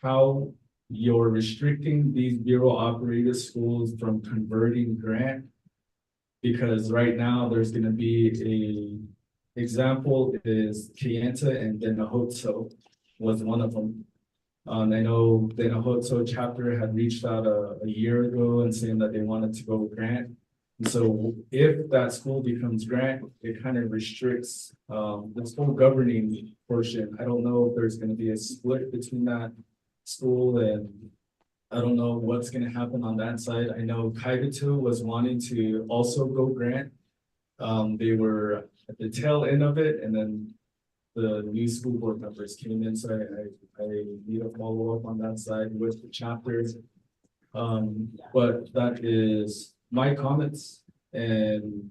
how you're restricting these Bureau operated schools from converting grant. Because right now there's going to be a example is Kayenta and Denahotso was one of them. I know the Denahotso chapter had reached out a year ago and saying that they wanted to go grant. And so if that school becomes grant, it kind of restricts the school governing portion. I don't know if there's going to be a split between that school, and I don't know what's going to happen on that side. I know Kaigatu was wanting to also go grant. They were at the tail end of it, and then the new school board members came in, so I need to follow up on that side with the chapters. But that is my comments, and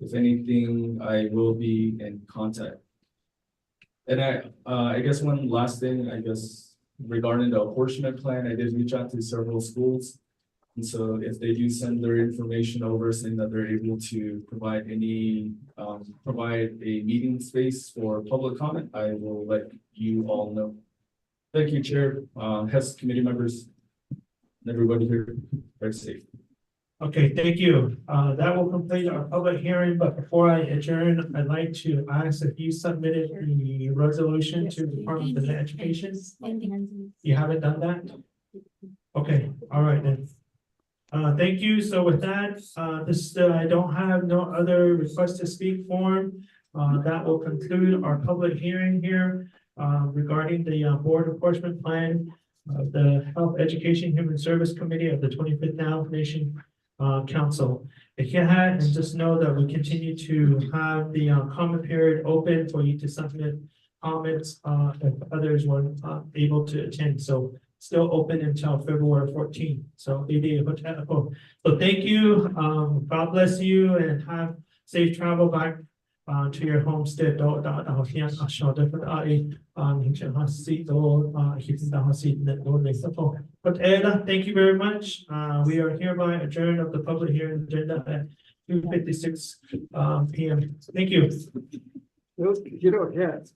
if anything, I will be in contact. And I guess one last thing, regarding the apportionment plan, I did reach out to several schools. And so if they do send their information over saying that they're able to provide provide a meeting space for public comment, I will let you all know. Thank you, Chair, HEHSC committee members, and everybody here. Very safe. Okay, thank you. That will complete our public hearing, but before I adjourn, I'd like to ask if you submitted the resolution to the Department of Education. You haven't done that? Okay, all right then. Thank you. So with that, I don't have no other request to speak form. That will conclude our public hearing here regarding the board enforcement plan of the Health Education Human Service Committee of the 25th Navajo Nation Council. And just know that we continue to have the comment period open for you to submit comments if others weren't able to attend. So still open until February 14th. So thank you. God bless you and have safe travel back to your homestead. But thank you very much. We are hereby adjourned of the public hearing agenda at 2:56 p.m. Thank you. You don't have.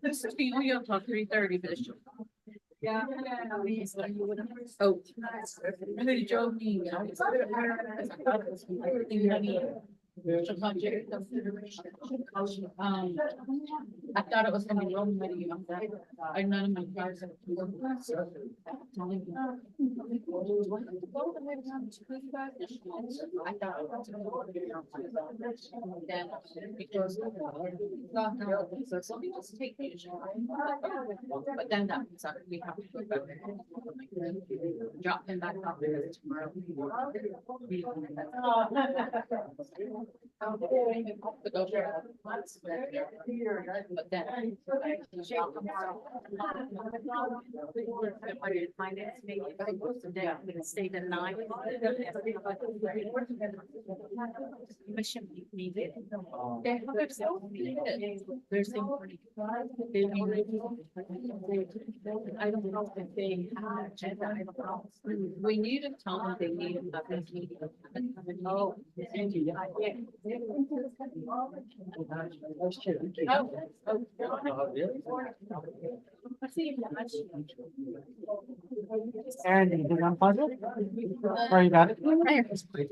This is the only until 3:30, but it's. Yeah. Oh. Really drove me. I thought it was gonna be long video. I none of my cars are. I thought it was. Then because. So somebody just take the. But then that means that we have to go back. Drop them back off there tomorrow. But then. Finance me, if I go today, I'm gonna stay the night. Mission needed. There's some pretty. I don't know if they have agenda, I don't know. We need to tell them they need a meeting. Oh. And you want puzzle? Or you got it?